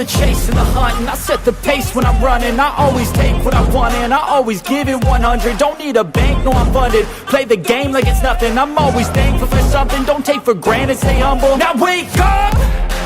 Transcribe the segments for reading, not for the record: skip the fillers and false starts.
chase and the hunt, and I set the pace when I'm running. I always take what I want and I always give it 100. Don't need a bank, no I'm funded. Play the game like it's nothing. I'm always thankful for something. Don't take for granted, stay humble. Now wake up,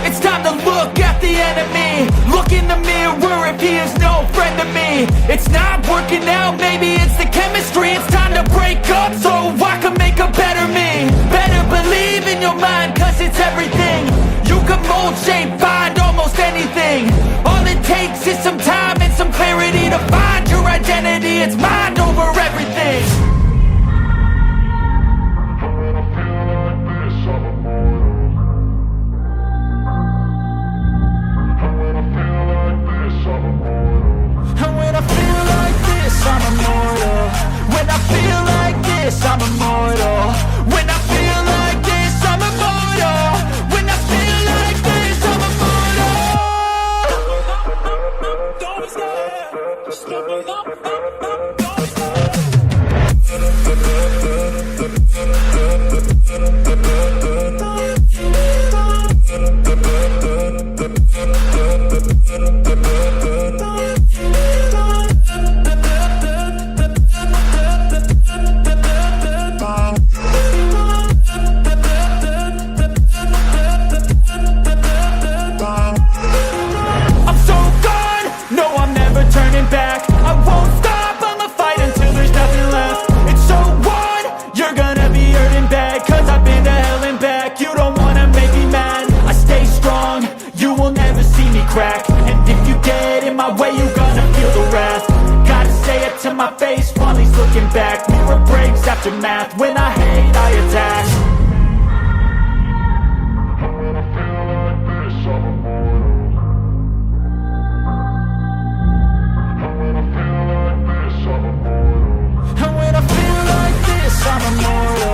it's time to look at the enemy. Look in the mirror if he is no friend to me. It's not working out, maybe it's the chemistry. It's time to break up so I can make a better me. Better believe in your mind, cause it's everything. You can mold, shape, find almost anything. All it takes is some time and some clarity to find your identity. It's mind over everything. And when I feel like this, I'm immortal. When I feel like this, I'm immortal. When I feel like this, I'm immortal. When I feel like this, I'm immortal. Don't stop, just keep it up, don't crack. And if you get in my way, you gonna feel the wrath. Gotta say it to my face while he's looking back. Mirror breaks after math. When I hate, I attack. When I feel like this, I'm immortal. When I feel like this, I'm immortal. And when I feel like this, I'm immortal.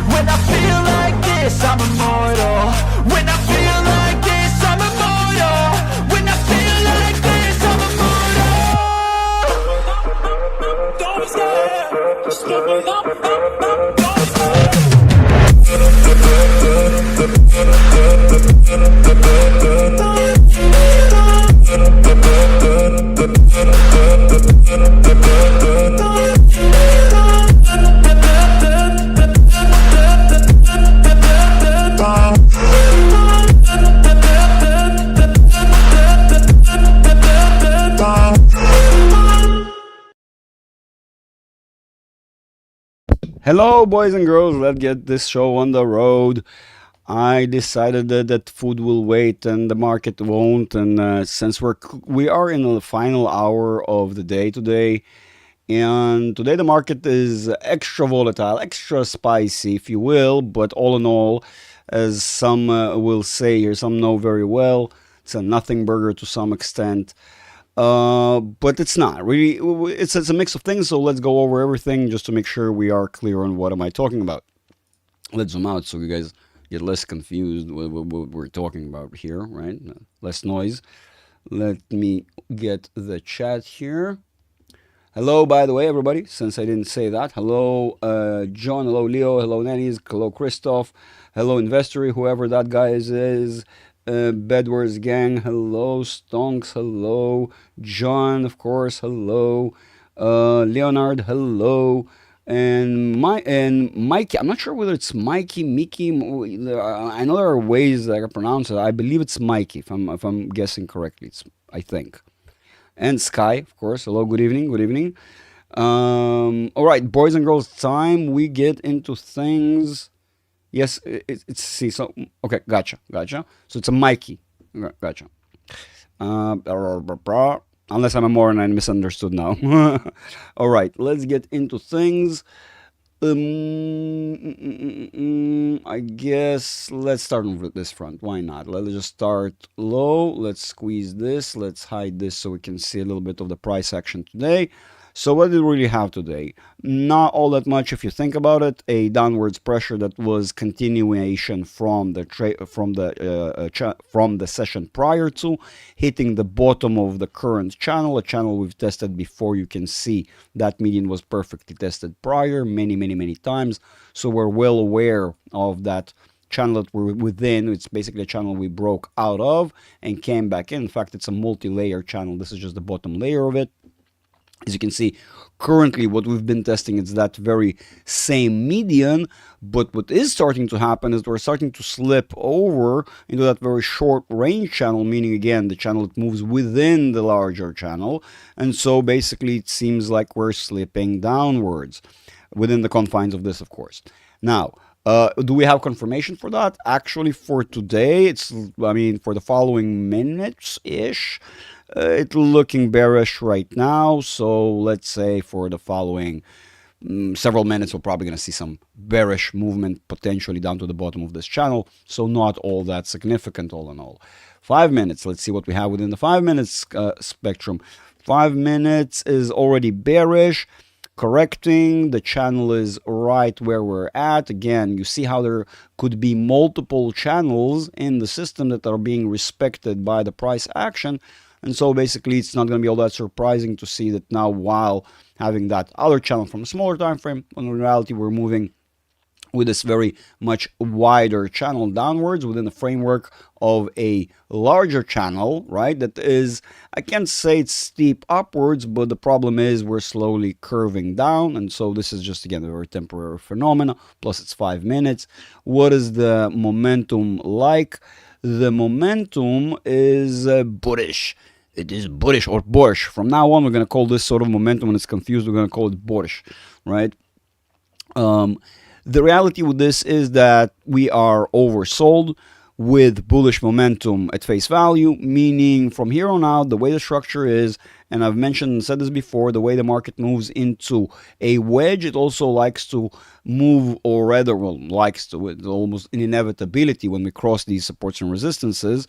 When I feel like this, I'm immortal. When I feel like this, I'm immortal. When I feel like this, I'm immortal. Don't stop, just keep it up, don't stop. Hello, boys and girls. Let's get this show on the road. I decided that food will wait and the market won't. And since we are in the final hour of the day today, and today the market is extra volatile, extra spicy, if you will. But all in all, as some will say here, some know very well, it's a nothing burger to some extent. But it's not really. It's a mix of things. So let's go over everything just to make sure we are clear on what am I talking about. Let's zoom out so you guys get less confused with what we're talking about here, right? Less noise. Let me get the chat here. Hello, by the way, everybody. Since I didn't say that, hello, John. Hello, Leo. Hello, Nannies. Hello, Christoph. Hello, Investory. Whoever that guy is. Bedwars gang, hello. Stonks, hello. John, of course, hello. Leonard, hello. And Mikey, I'm not sure whether it's Mikey, Mickey. I know there are ways that I can pronounce it. I believe it's Mikey, if I'm guessing correctly. I think. And Sky, of course. Hello, good evening, good evening. All right, boys and girls, time we get into things. Yes, it's see. So okay, gotcha. So it's a Mikey. Gotcha. Unless I'm a moron and I misunderstood now. All right, let's get into things. I guess let's start with this front. Why not? Let's just start low. Let's squeeze this. Let's hide this so we can see a little bit of the price action today. So what did we really have today? Not all that much if you think about it. A downwards pressure that was continuation from the session prior to, hitting the bottom of the current channel, a channel we've tested before. You can see that median was perfectly tested prior many times. So we're well aware of that channel that we're within. It's basically a channel we broke out of and came back in. In fact, it's a multi-layer channel. This is just the bottom layer of it. As you can see, currently what we've been testing is that very same median, but what is starting to happen is we're starting to slip over into that very short range channel, meaning again the channel that moves within the larger channel, and so basically it seems like we're slipping downwards within the confines of this, of course. Now, do we have confirmation for that? Actually, for today, for the following minutes-ish, it's looking bearish right now. So let's say for the following several minutes, we're probably going to see some bearish movement potentially down to the bottom of this channel. So not all that significant all in all. 5 minutes, let's see what we have within the 5 minutes spectrum. 5 minutes is already bearish. Correcting, the channel is right where we're at. Again, you see how there could be multiple channels in the system that are being respected by the price action. And so basically it's not going to be all that surprising to see that now, while having that other channel from a smaller time frame, in reality we're moving with this very much wider channel downwards within the framework of a larger channel, right? That is, I can't say it's steep upwards, but the problem is we're slowly curving down. And so this is just, again, a very temporary phenomena. Plus it's 5 minutes. What is the momentum like? The momentum is bullish. It is bullish or bullish. From now on, we're going to call this sort of momentum. When it's confused, we're going to call it bullish, right? The reality with this is that we are oversold with bullish momentum at face value, meaning from here on out, the way the structure is, and I've mentioned and said this before, the way the market moves into a wedge, it also likes to move, or rather, well, likes to, it's almost an inevitability when we cross these supports and resistances,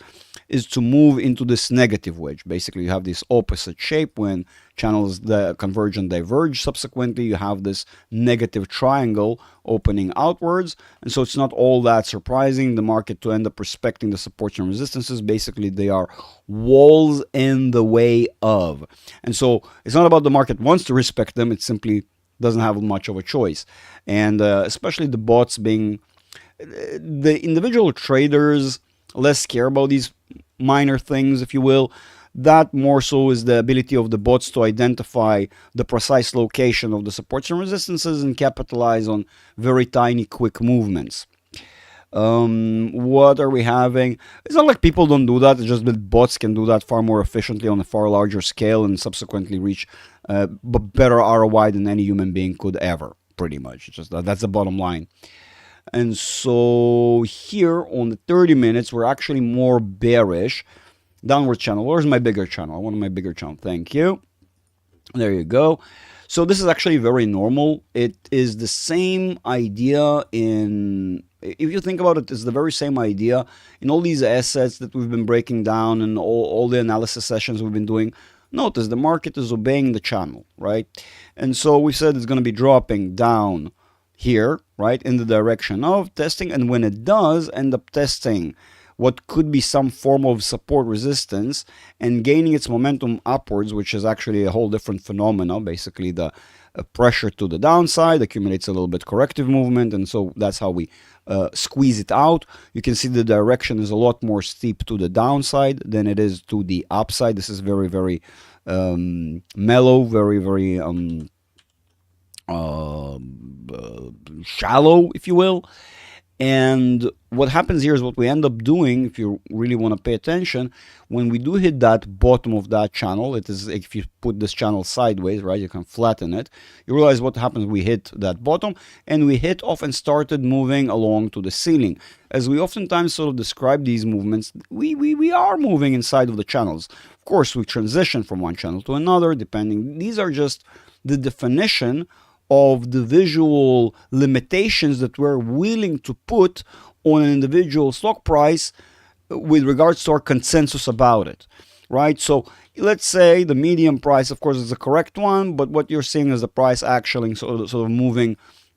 is to move into this negative wedge. Basically, you have this opposite shape when channels converge and diverge. Subsequently, you have this negative triangle opening outwards. And so it's not all that surprising the market to end up respecting the supports and resistances. Basically, they are walls in the way of. And so it's not about the market wants to respect them. It simply doesn't have much of a choice. And especially the bots being, the individual traders less care about these minor things, if you will. That more so is the ability of the bots to identify the precise location of the supports and resistances and capitalize on very tiny, quick movements. What are we having? It's not like people don't do that. It's just that bots can do that far more efficiently on a far larger scale and subsequently reach better ROI than any human being could ever, pretty much. It's just that's the bottom line. And so here on the 30 minutes, we're actually more bearish. Downward channel. Where's my bigger channel? I want my bigger channel. Thank you. There you go. So this is actually very normal. It is the same idea in, if you think about it, it's the very same idea in all these assets that we've been breaking down and all the analysis sessions we've been doing. Notice the market is obeying the channel, right? And so we said it's going to be dropping down here, right, in the direction of testing. And when it does end up testing what could be some form of support resistance and gaining its momentum upwards, which is actually a whole different phenomena. Basically, the pressure to the downside accumulates a little bit corrective movement, and so that's how we squeeze it out. You can see the direction is a lot more steep to the downside than it is to the upside. This is very, very mellow, very, very shallow, if you will. And what happens here is what we end up doing, if you really want to pay attention, when we do hit that bottom of that channel, it is, if you put this channel sideways, right, you can flatten it, you realize what happens. We hit that bottom and we hit off and started moving along to the ceiling. As we oftentimes sort of describe these movements, we are moving inside of the channels. Of course, we transition from one channel to another, depending. These are just the definition of the visual limitations that we're willing to put on an individual stock price with regards to our consensus about it, right? So let's say the median price, of course, is the correct one, but what you're seeing is the price actually sort of moving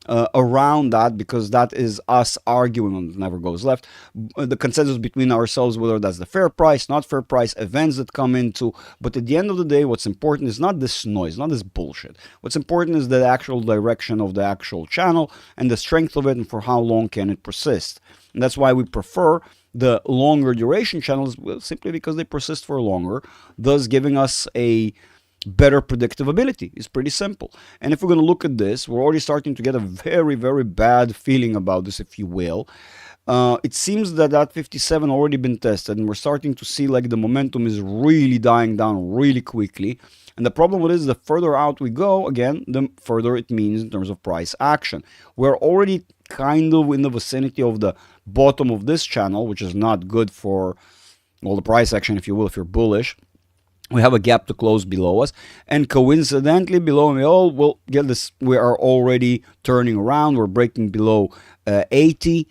around that, because that is us arguing on never goes left. The consensus between ourselves, whether that's the fair price, not fair price, events that come into. But at the end of the day, what's important is not this noise, not this bullshit. What's important is the actual direction of the actual channel and the strength of it, and for how long can it persist. And that's why we prefer the longer duration channels, simply because they persist for longer, thus giving us a better predictive ability. It's pretty simple. And if we're going to look at this, we're already starting to get a very, very bad feeling about this, if you will. It seems that that 57 already been tested, and we're starting to see like the momentum is really dying down really quickly. And the problem with it is the further out we go, again, the further it means in terms of price action. We're already kind of in the vicinity of the bottom of this channel, which is not good for, well, the price action, if you will, if you're bullish. We have a gap to close below us, and coincidentally below me, oh, we'll get this, we are already turning around, we're breaking below 80,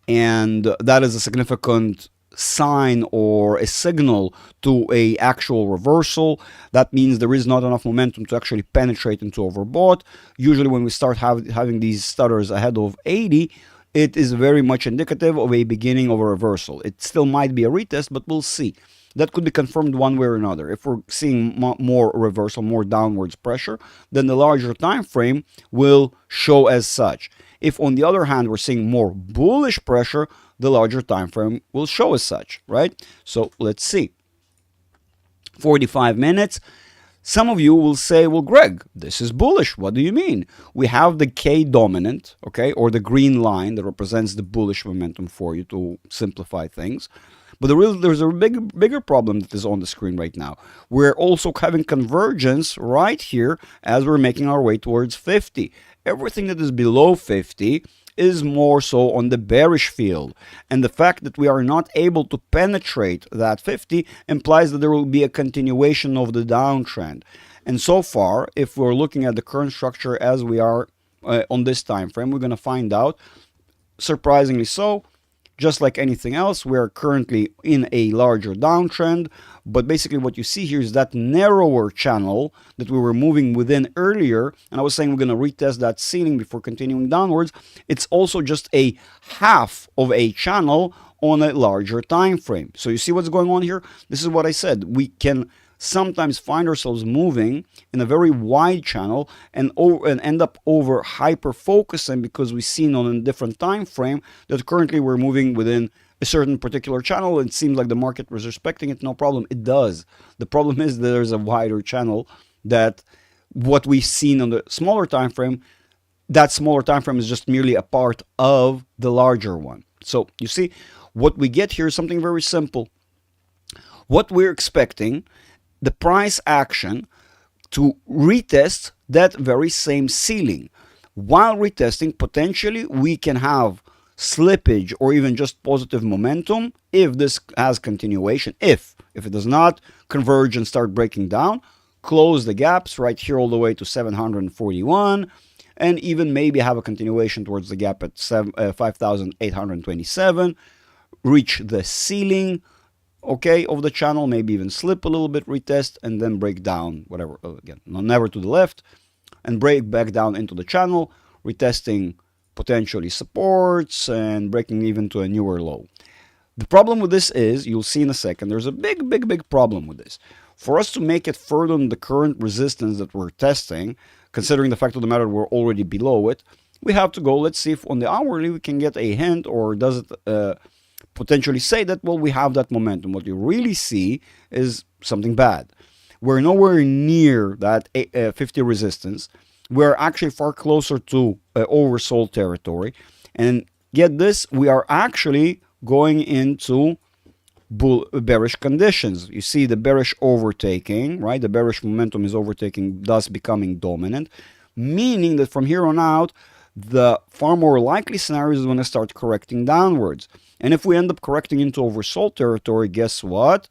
and that is a significant sign or a signal to a actual reversal. That means there is not enough momentum to actually penetrate into overbought. Usually when we start having these stutters ahead of 80, it is very much indicative of a beginning of a reversal. It still might be a retest, but we'll see. That could be confirmed one way or another. If we're seeing more reversal, more downwards pressure, then the larger time frame will show as such. If on the other hand we're seeing more bullish pressure, the larger time frame will show as such, right? So let's see. 45 minutes. Some of you will say, well, Greg, this is bullish. What do you mean? We have the K dominant, okay, or the green line that represents the bullish momentum for you, to simplify things. But there's a bigger problem that is on the screen right now. We're also having convergence right here as we're making our way towards 50. Everything that is below 50 is more so on the bearish field. And the fact that we are not able to penetrate that 50 implies that there will be a continuation of the downtrend. And so far, if we're looking at the current structure as we are on this time frame, we're going to find out, surprisingly so, just like anything else, we're currently in a larger downtrend. But basically what you see here is that narrower channel that we were moving within earlier. And I was saying we're going to retest that ceiling before continuing downwards. It's also just a half of a channel on a larger time frame. So you see what's going on here? This is what I said. We can sometimes find ourselves moving in a very wide channel and end up over hyper focusing because we've seen on a different time frame that currently we're moving within a certain particular channel. It seems like the market was respecting it. No problem. It does. The problem is that there's a wider channel, that what we've seen on the smaller time frame, that smaller time frame is just merely a part of the larger one. So you see, what we get here is something very simple. What we're expecting, the price action to retest that very same ceiling. While retesting, potentially we can have slippage or even just positive momentum if this has continuation. If it does not converge and start breaking down, close the gaps right here all the way to 741, and even maybe have a continuation towards the gap at 5,827, reach the ceiling, okay, of the channel, maybe even slip a little bit, retest, and then break down, whatever, again, never to the left, and break back down into the channel, retesting potentially supports and breaking even to a newer low. The problem with this is, you'll see in a second, there's a big problem with this. For us to make it further than the current resistance that we're testing, considering the fact of the matter we're already below it, we have to go, let's see if on the hourly we can get a hint, or does it potentially say that, well, we have that momentum. What you really see is something bad. We're nowhere near that 50 resistance. We're actually far closer to oversold territory. And get this, we are actually going into bearish conditions. You see the bearish overtaking, right? The bearish momentum is overtaking, thus becoming dominant, meaning that from here on out, the far more likely scenario is going to start correcting downwards. And if we end up correcting into oversold territory, guess what?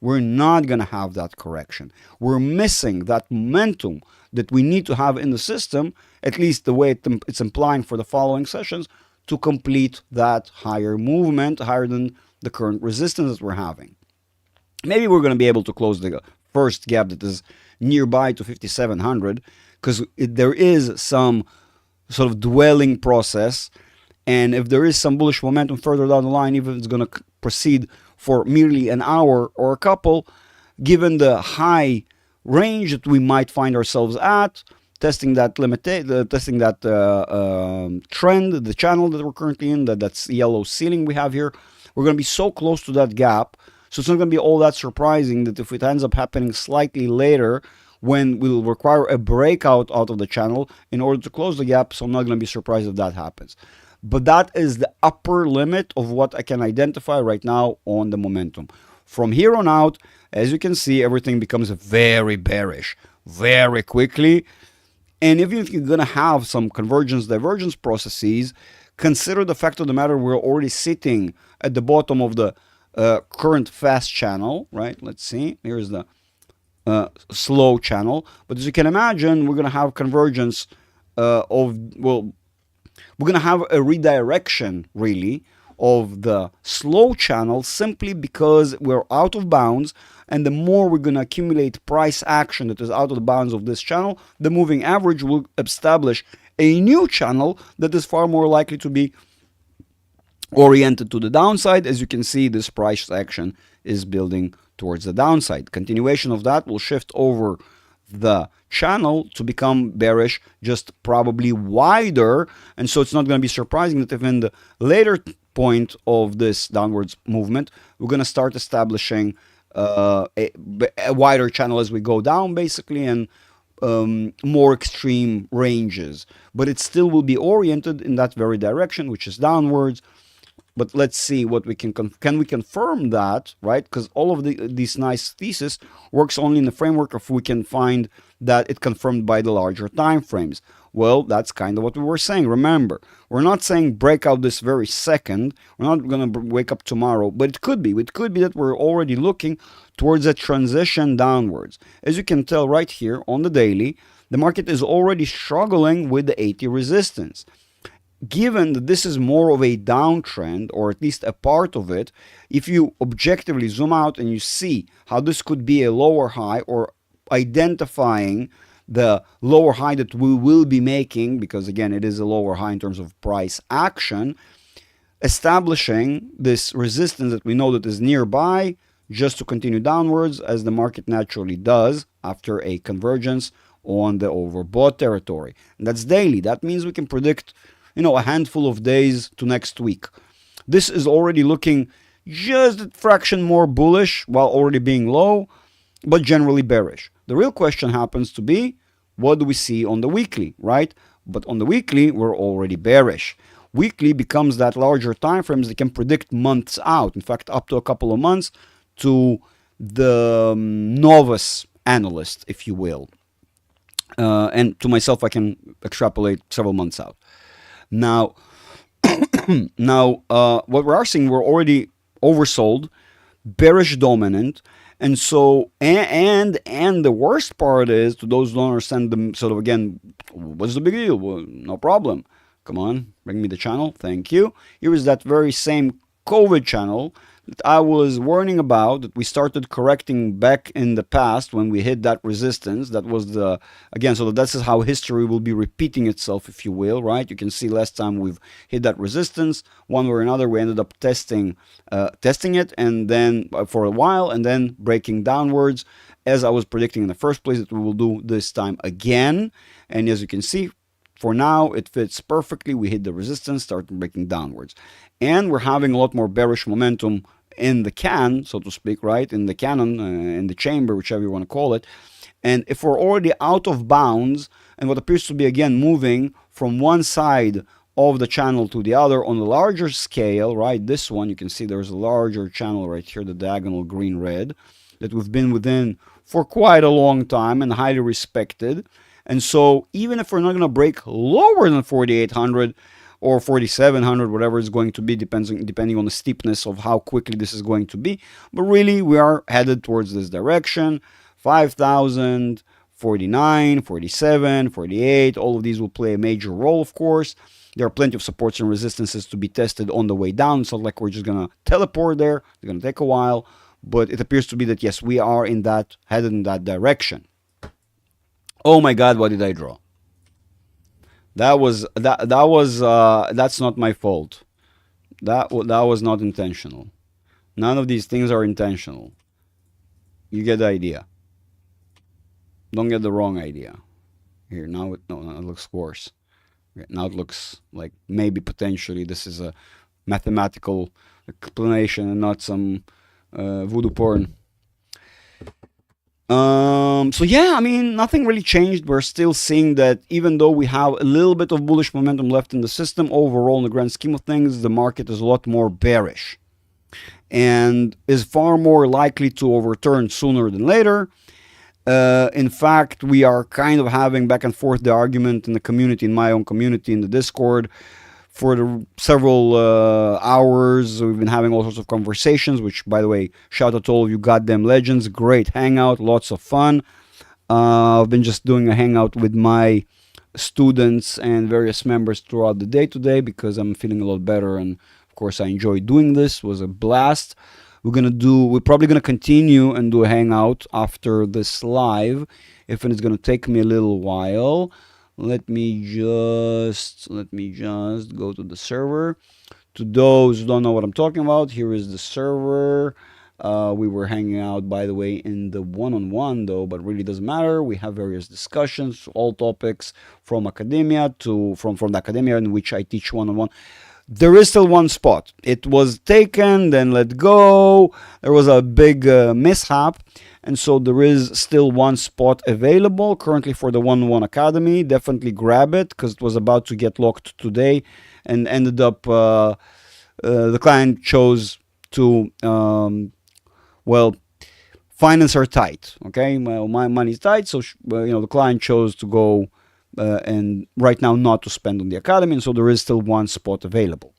We're not going to have that correction. We're missing that momentum that we need to have in the system, at least the way it's implying for the following sessions, to complete that higher movement, higher than the current resistance that we're having. Maybe we're going to be able to close the first gap that is nearby to 5,700, because there is some sort of dwelling process. And if there is some bullish momentum further down the line, even if it's going to proceed for merely an hour or a couple, given the high range that we might find ourselves at, testing that trend, the channel that we're currently in, that's the yellow ceiling we have here, we're going to be so close to that gap. So it's not going to be all that surprising that if it ends up happening slightly later, when we'll require a breakout out of the channel in order to close the gap, so I'm not going to be surprised if that happens. But that is the upper limit of what I can identify right now on the momentum. From here on out, as you can see, everything becomes very bearish very quickly. And even if you're going to have some convergence, divergence processes, consider the fact of the matter we're already sitting at the bottom of the current fast channel, right? Let's see. Here's the slow channel. But as you can imagine, we're going to have convergence we're going to have a redirection, really, of the slow channel simply because we're out of bounds. And the more we're going to accumulate price action that is out of the bounds of this channel, the moving average will establish a new channel that is far more likely to be oriented to the downside. As you can see, this price action is building towards the downside. Continuation of that will shift over the channel to become bearish, just probably wider. And so it's not going to be surprising that if in the later point of this downwards movement, we're going to start establishing a wider channel as we go down, basically, and more extreme ranges. But it still will be oriented in that very direction, which is downwards. But let's see what we can we confirm that, right? Because all of these nice thesis works only in the framework if we can find that it confirmed by the larger time frames. Well, that's kind of what we were saying. Remember, we're not saying break out this very second. We're not going to wake up tomorrow, but it could be. It could be that we're already looking towards a transition downwards. As you can tell right here on the daily, the market is already struggling with the 80 resistance. Given that this is more of a downtrend, or at least a part of it, if you objectively zoom out and you see how this could be a lower high, or identifying the lower high that we will be making, because again, it is a lower high in terms of price action, establishing this resistance that we know that is nearby, just to continue downwards as the market naturally does after a convergence on the overbought territory. And that's daily. That means we can predict a handful of days to next week. This is already looking just a fraction more bullish while already being low, but generally bearish. The real question happens to be, what do we see on the weekly, right? But on the weekly, we're already bearish. Weekly becomes that larger time frames that can predict months out. In fact, up to a couple of months to the novice analyst, if you will. And to myself, I can extrapolate several months out. Now, what we are seeing, we're already oversold, bearish dominant, and so and the worst part is, to those who don't understand them, sort of again, what's the big deal? Well, no problem. Come on, bring me the channel. Thank you. Here is that very same COVID channel that I was warning about, that we started correcting back in the past when we hit that resistance. That was the, again, so this is how history will be repeating itself, if you will, right? You can see last time we've hit that resistance, one way or another, we ended up testing it, and then for a while, and then breaking downwards, as I was predicting in the first place that we will do this time again. And as you can see, for now, it fits perfectly. We hit the resistance, started breaking downwards. And we're having a lot more bearish momentum in the can, so to speak, right? In the cannon, in the chamber, whichever you want to call it. And if we're already out of bounds, and what appears to be, again, moving from one side of the channel to the other on a larger scale, right? This one, you can see there's a larger channel right here, the diagonal green-red, that we've been within for quite a long time and highly respected. And so even if we're not going to break lower than 4,800 or 4,700, whatever it's going to be, depending on the steepness of how quickly this is going to be, but really we are headed towards this direction. 5,000, 49, 47, 48, all of these will play a major role, of course. There are plenty of supports and resistances to be tested on the way down. It's not like we're just going to teleport there. It's going to take a while, but it appears to be that, yes, we are headed in that direction. Oh my God, what did I draw? That's not my fault. That was not intentional. None of these things are intentional. You get the idea. Don't get the wrong idea. Here now it looks worse. Okay, now it looks like maybe potentially this is a mathematical explanation and not some voodoo porn. So yeah, I mean, nothing really changed. We're still seeing that even though we have a little bit of bullish momentum left in the system, overall, in the grand scheme of things, the market is a lot more bearish and is far more likely to overturn sooner than later. In fact, we are kind of having back and forth the argument in the community, in my own community, in the Discord, for the several hours. We've been having all sorts of conversations, which, by the way, shout out to all of you goddamn legends. Great hangout, lots of fun. I've been just doing a hangout with my students and various members throughout the day today because I'm feeling a lot better, and of course I enjoy doing this. It was a blast. We're probably gonna continue and do a hangout after this live, if it's gonna take me a little while. Let me just go to the server. To those who don't know what I'm talking about, here is the server. We were hanging out, by the way, in the one-on-one though, but really doesn't matter. We have various discussions, all topics from academia to from the academia in which I teach one-on-one. There is still one spot. It was taken, then let go. There was a big mishap, and so there is still one spot available currently for the one-on-one academy. Definitely grab it because it was about to get locked today, and ended up the client chose to well, finances are tight. Okay, well, my money's tight, so the client chose to go. And right now not to spend on the academy, and so there is still one spot available.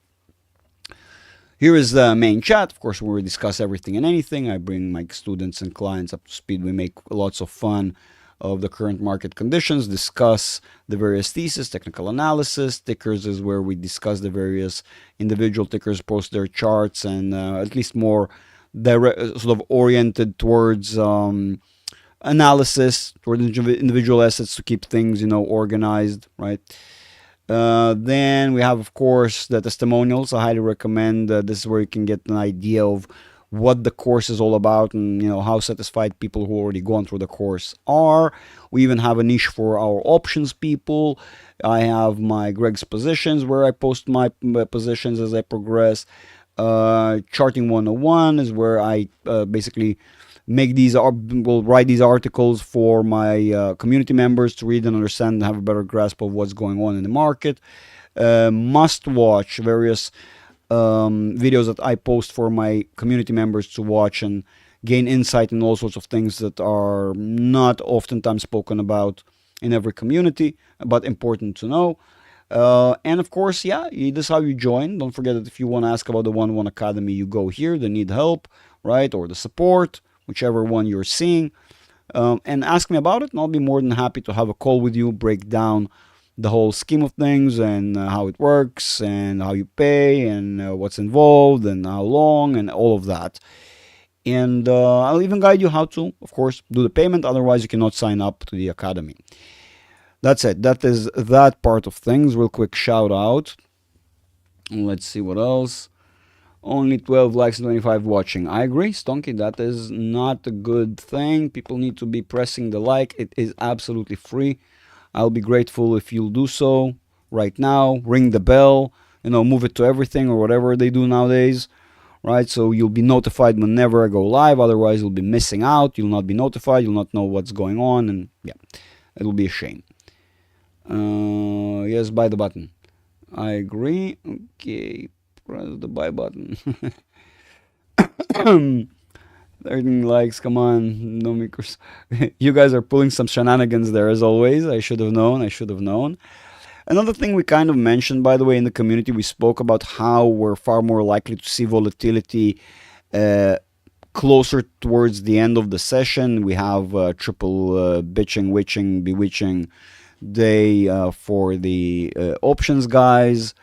Here is the main chat, of course, where we discuss everything and anything. I bring my students and clients up to speed. We make lots of fun of the current market conditions, discuss the various theses, technical analysis. Tickers is where we discuss the various individual tickers, post their charts, and at least more direct, sort of oriented towards analysis toward individual assets to keep things organized, right? Then we have, of course, the testimonials. I highly recommend. This is where you can get an idea of what the course is all about, and how satisfied people who already gone through the course are. We even have a niche for our options people. I have my Greg's positions, where I post my positions as I progress. Charting 101 is where I basically will write these articles for my community members to read and understand and have a better grasp of what's going on in the market. Must watch various videos that I post for my community members to watch and gain insight in all sorts of things that are not oftentimes spoken about in every community, but important to know. And of course, this is how you join. Don't forget that if you want to ask about the one-on-one academy, you go here, the need help, right, or the support, whichever one you're seeing, and ask me about it, and I'll be more than happy to have a call with you, break down the whole scheme of things and how it works and how you pay and what's involved and how long and all of that. And I'll even guide you how to, of course, do the payment. Otherwise, you cannot sign up to the academy. That's it. That is that part of things. Real quick shout out. Let's see what else. Only 12 likes and 25 watching. I agree, Stonky. That is not a good thing. People need to be pressing the like. It is absolutely free. I'll be grateful if you'll do so right now. Ring the bell. Move it to everything or whatever they do nowadays. Right? So you'll be notified whenever I go live. Otherwise, you'll be missing out. You'll not be notified. You'll not know what's going on. And yeah, it'll be a shame. Yes, buy the button. I agree. Okay. Press the buy button. 13 likes, come on. No makers. You guys are pulling some shenanigans there as always. I should have known. Another thing we kind of mentioned, by the way, in the community, we spoke about how we're far more likely to see volatility closer towards the end of the session. We have triple bewitching day for the options guys.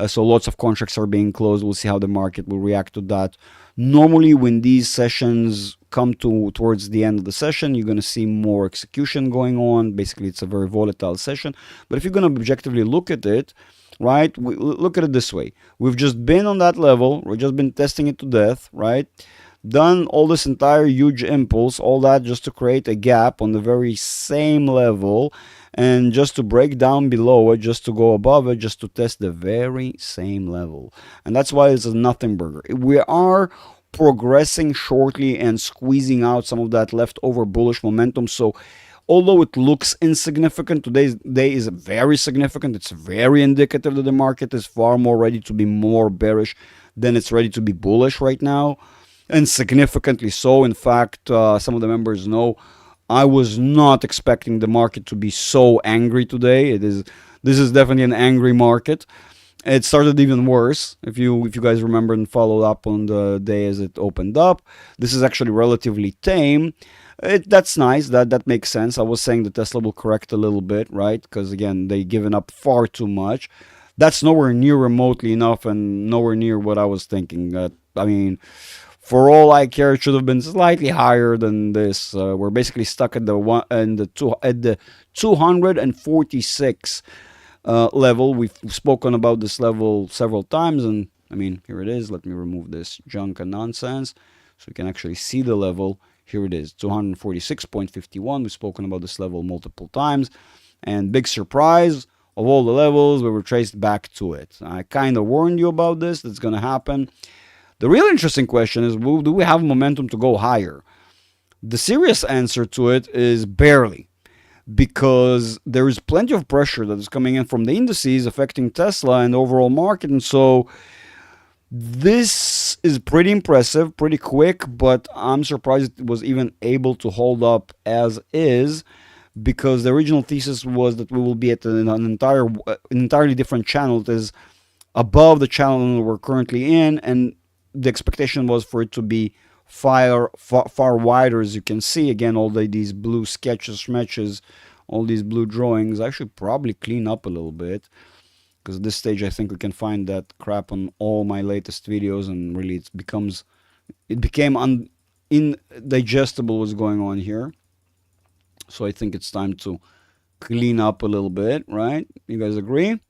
So lots of contracts are being closed. We'll see how the market will react to that. Normally, when these sessions come towards the end of the session, you're going to see more execution going on. Basically, it's a very volatile session. But if you're going to objectively look at it, right, look at it this way. We've just been on that level. We've just been testing it to death, right? Done all this entire huge impulse, all that just to create a gap on the very same level, and just to break down below it, just to go above it, just to test the very same level. And that's why it's a nothing burger. We are progressing shortly and squeezing out some of that leftover bullish momentum. So although it looks insignificant, today's day is very significant. It's very indicative that the market is far more ready to be more bearish than it's ready to be bullish right now. And significantly so. In fact, some of the members know I was not expecting the market to be so angry today. This is definitely an angry market. It started even worse, if you guys remember and followed up on the day as it opened up. This is actually relatively tame. That's nice. That makes sense. I was saying the Tesla will correct a little bit, right? Because again, they've given up far too much. That's nowhere near remotely enough, and nowhere near what I was thinking. I mean, for all I care, it should have been slightly higher than this. We're basically stuck at the 246 level. We've spoken about this level several times, and I mean, here it is. Let me remove this junk and nonsense so we can actually see the level. Here it is, 246.51. We've spoken about this level multiple times, and big surprise of all the levels, we were traced back to it. I kind of warned you about this. That's going to happen. The real interesting question is, do we have momentum to go higher? The serious answer to it is barely, because there is plenty of pressure that is coming in from the indices affecting Tesla and the overall market. And so this is pretty impressive, pretty quick, but I'm surprised it was even able to hold up as is, because the original thesis was that we will be at an entirely different channel that is above the channel we're currently in, and the expectation was for it to be far wider. As you can see, again, all these blue sketches, all these blue drawings. I should probably clean up a little bit, because at this stage I think we can find that crap on all my latest videos, and really it became indigestible what's going on here. So I think it's time to clean up a little bit, right? You guys agree?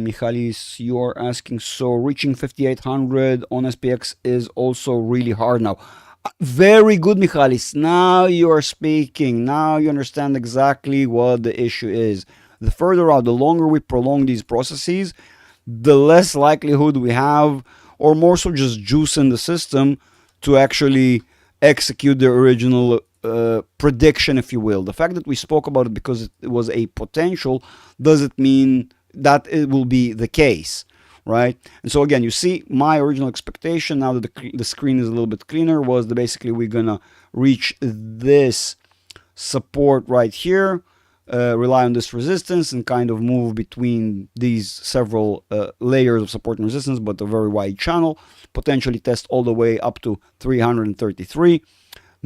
Michalis, you're asking, so reaching 5800 on SPX is also really hard now. Very good, Michalis. Now you are speaking. Now you understand exactly what the issue is. The further out, the longer we prolong these processes, the less likelihood we have, or more so just juice in the system to actually execute the original prediction, if you will. The fact that we spoke about it because it was a potential doesn't mean that it will be the case, right? And so again, you see my original expectation, now that the screen is a little bit cleaner, was that basically we're gonna reach this support right here, rely on this resistance, and kind of move between these several layers of support and resistance, but a very wide channel, potentially test all the way up to 333,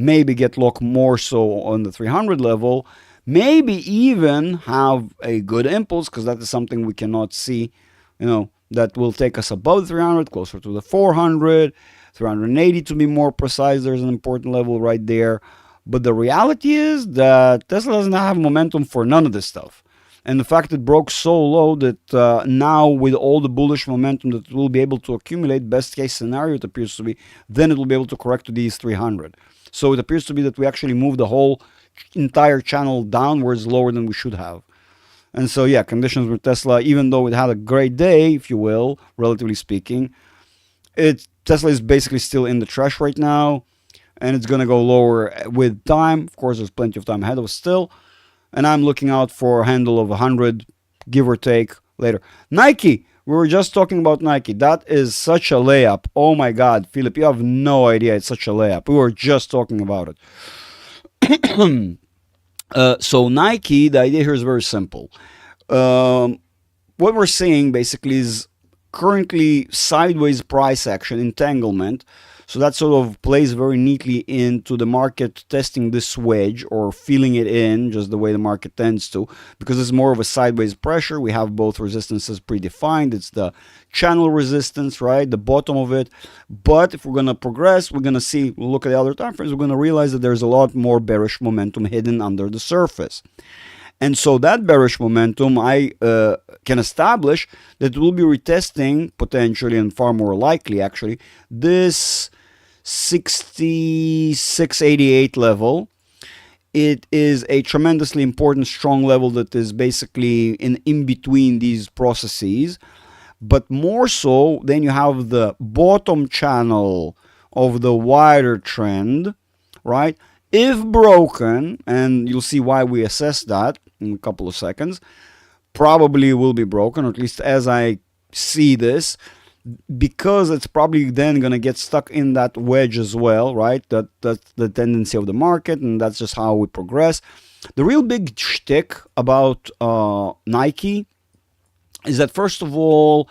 maybe get locked more so on the 300 level, maybe even have a good impulse, because that is something we cannot see, that will take us above 300, closer to the 400, 380 to be more precise. There's an important level right there. But the reality is that Tesla doesn't have momentum for none of this stuff. And the fact it broke so low that now with all the bullish momentum that it will be able to accumulate, best case scenario it appears to be, then it will be able to correct to these 300. So it appears to be that we actually moved the whole entire channel downwards lower than we should have. And so, yeah, conditions with Tesla, even though it had a great day, if you will, relatively speaking, Tesla is basically still in the trash right now, and it's going to go lower with time. Of course, there's plenty of time ahead of us still. And I'm looking out for a handle of 100, give or take, later. Nike. We were just talking about Nike. That is such a layup. Oh my God, Philip, you have no idea it's such a layup. We were just talking about it. So Nike, the idea here is very simple. What we're seeing basically is currently sideways price action, entanglement. So that sort of plays very neatly into the market testing this wedge or feeling it in, just the way the market tends to, because it's more of a sideways pressure. We have both resistances predefined. It's the channel resistance, right, the bottom of it. But if we're going to progress, we're going to see, we'll look at the other time frames, we're going to realize that there's a lot more bearish momentum hidden under the surface. And so that bearish momentum, I can establish that we'll be retesting potentially, and far more likely actually, this 6688 level. It is a tremendously important strong level that is basically in between these processes. But more so, then you have the bottom channel of the wider trend, right? If broken, and you'll see why we assess that in a couple of seconds, probably will be broken, or at least as I see this, because it's probably then going to get stuck in that wedge as well, right? That's the tendency of the market, and that's just how we progress. The real big shtick about Nike is that, first of all,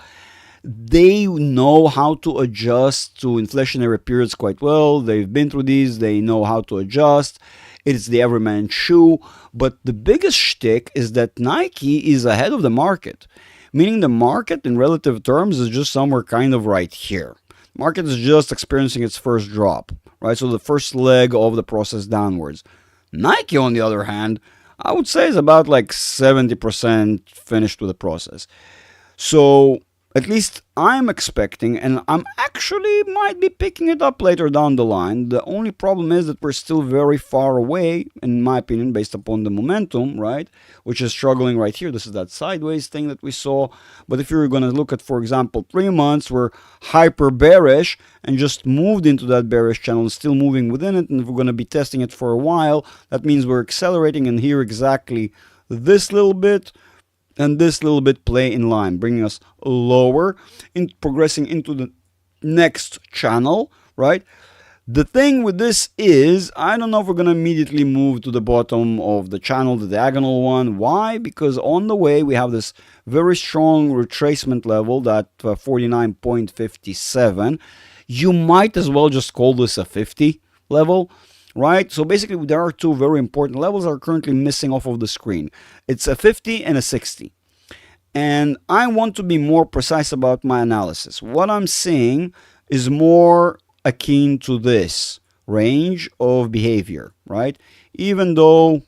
they know how to adjust to inflationary periods quite well. They've been through these. They know how to adjust. It's the everyman shoe. But the biggest shtick is that Nike is ahead of the market, meaning the market in relative terms is just somewhere kind of right here. Market is just experiencing its first drop, right? So the first leg of the process downwards. Nike, on the other hand, I would say is about like 70% finished with the process. So at least I'm expecting, and I'm actually might be picking it up later down the line. The only problem is that we're still very far away, in my opinion, based upon the momentum, right? Which is struggling right here. This is that sideways thing that we saw. But if you're going to look at, for example, 3 months, we're hyper bearish and just moved into that bearish channel and still moving within it. And if we're going to be testing it for a while, that means we're accelerating, and here exactly this little bit and this little bit play in line, bringing us lower, in progressing into the next channel, right? The thing with this is, I don't know if we're going to immediately move to the bottom of the channel, the diagonal one. Why? Because on the way, we have this very strong retracement level, that 49.57. You might as well just call this a 50 level, right? So basically, there are two very important levels that are currently missing off of the screen. It's a 50 and a 60. And I want to be more precise about my analysis. What I'm seeing is more akin to this range of behavior, right? Even though,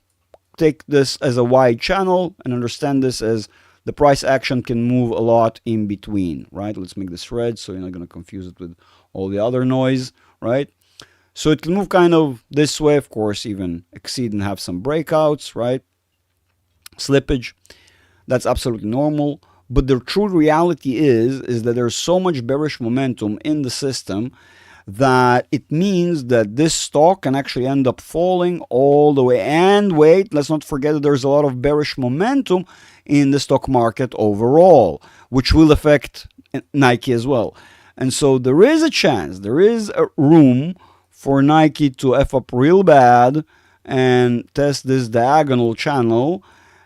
take this as a wide channel and understand this as the price action can move a lot in between, right? Let's make this red so you're not going to confuse it with all the other noise, right? So it can move kind of this way, of course, even exceed and have some breakouts, right? Slippage. That's absolutely normal. But the true reality is that there's so much bearish momentum in the system that it means that this stock can actually end up falling all the way. And wait, let's not forget that there's a lot of bearish momentum in the stock market overall, which will affect Nike as well. And so there is a chance, there is a room for Nike to F up real bad and test this diagonal channel.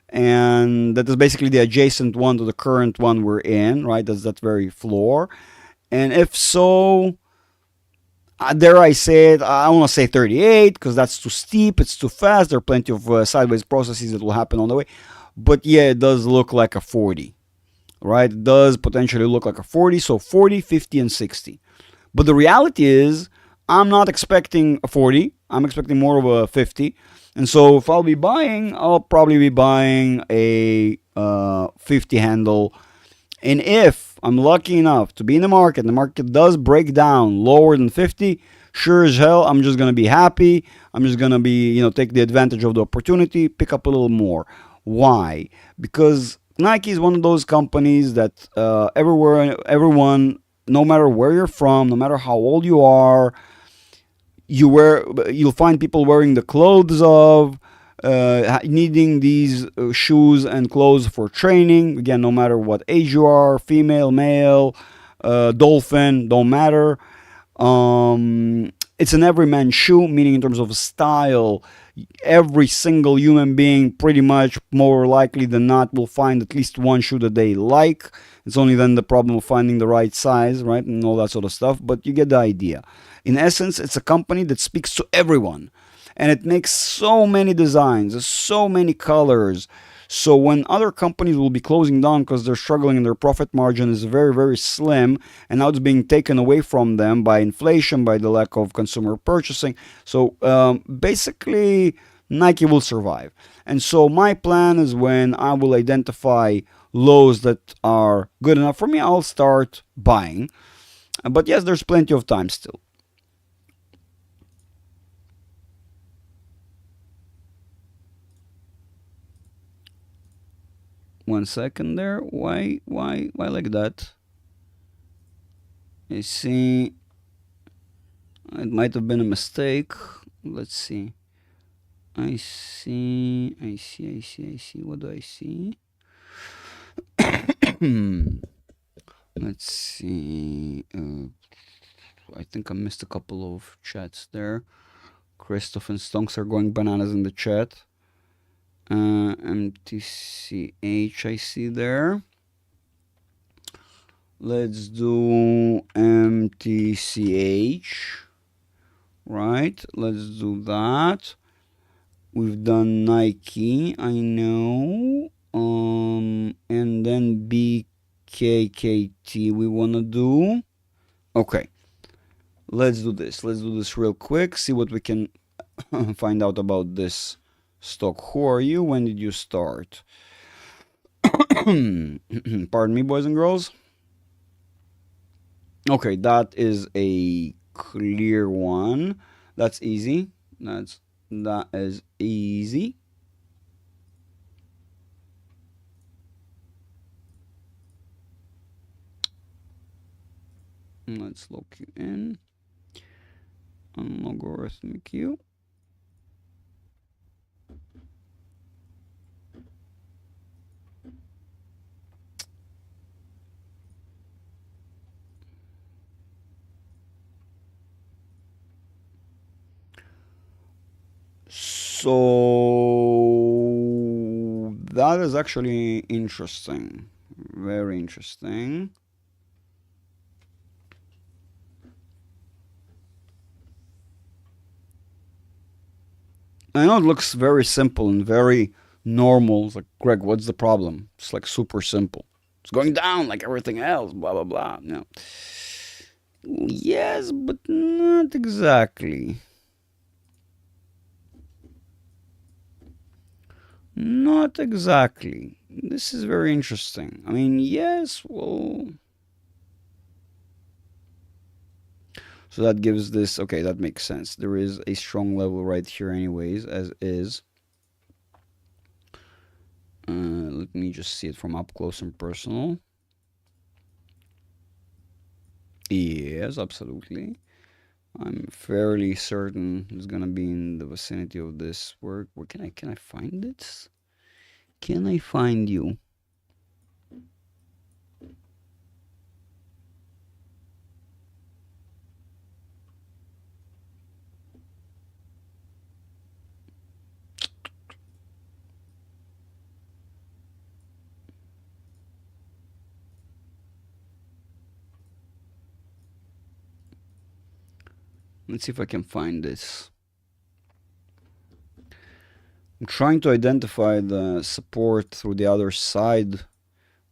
And that is basically the adjacent one to the current one we're in, right? That's that very floor. And if so, dare I say it, I want to say 38 because that's too steep, it's too fast. There are plenty of sideways processes that will happen on the way. But yeah, it does look like a 40, right? It does potentially look like a 40. So 40, 50, and 60. But the reality is, I'm not expecting a 40. I'm expecting more of a 50. And so if I'll be buying, I'll probably be buying a 50 handle. And if I'm lucky enough to be in the market, and the market does break down lower than 50, sure as hell, I'm just going to be happy. I'm just going to be, take the advantage of the opportunity, pick up a little more. Why? Because Nike is one of those companies that everyone, no matter where you're from, no matter how old you are, you'll find people wearing the clothes of, needing these shoes and clothes for training. Again, no matter what age you are, female, male, dolphin, don't matter. It's an everyman shoe, meaning in terms of style, every single human being, pretty much more likely than not, will find at least one shoe that they like. It's only then the problem of finding the right size, right, and all that sort of stuff, but you get the idea. In essence, it's a company that speaks to everyone, and it makes so many designs, so many colors. So when other companies will be closing down because they're struggling and their profit margin is very, very slim, and now it's being taken away from them by inflation, by the lack of consumer purchasing. So basically, Nike will survive. And so my plan is, when I will identify lows that are good enough for me, I'll start buying. But yes, there's plenty of time still. One second there. Why like that? I see. It might have been a mistake. Let's see. I see. What do I see? Let's see. I think I missed a couple of chats there. Christoph and Stonks are going bananas in the chat. MTCH I see there. Let's do MTCH. Right, let's do that. We've done Nike, I know. And then BKKT we wanna do. Okay, let's do this. Let's do this real quick. See what we can find out about this stock. Who are you? When did you start? Pardon me, boys and girls. Okay, that is a clear one. That's easy. That is easy. Let's lock you in. Logarithmic you. So that is actually interesting. Very interesting. I know it looks very simple and very normal. It's like, Greg, what's the problem? It's like super simple. It's going down like everything else, blah, blah, blah. No. Yes, but not exactly. Not exactly. This is very interesting. I mean, yes, well... So that gives this... Okay, that makes sense. There is a strong level right here anyways, as is. Let me just see it from up close and personal. Yes, absolutely. I'm fairly certain it's gonna be in the vicinity of this work. Where can I find it? Can I find you? Let's see if I can find this. I'm trying to identify the support through the other side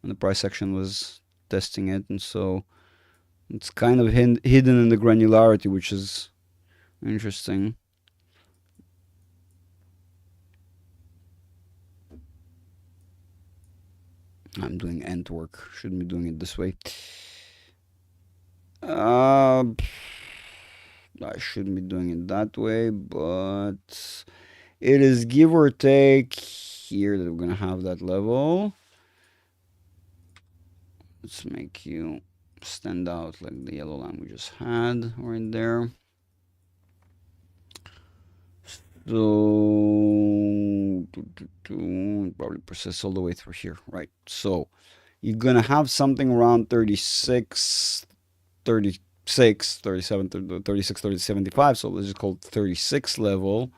when the price action was testing it, and so it's kind of hidden in the granularity, which is interesting. I'm doing end work. Shouldn't be doing it this way. I shouldn't be doing it that way, but it is give or take here that we're gonna have that level. Let's make you stand out like the yellow line we just had right there. So probably persist all the way through here, right? So you're gonna have something around 36, 37, 36, 30, 75. So let's just call it 36 level.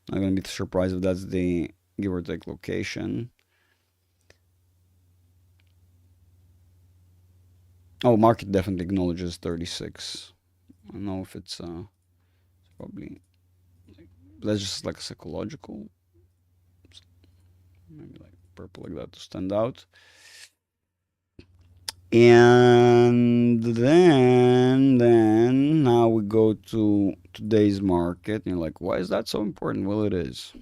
Not gonna be surprised if that's the give or take location. Oh, market definitely acknowledges 36. I don't know if it's probably that's just like psychological. Maybe like purple like that to stand out. And then now we go to today's market, and you're like, why is that so important? Well, it is.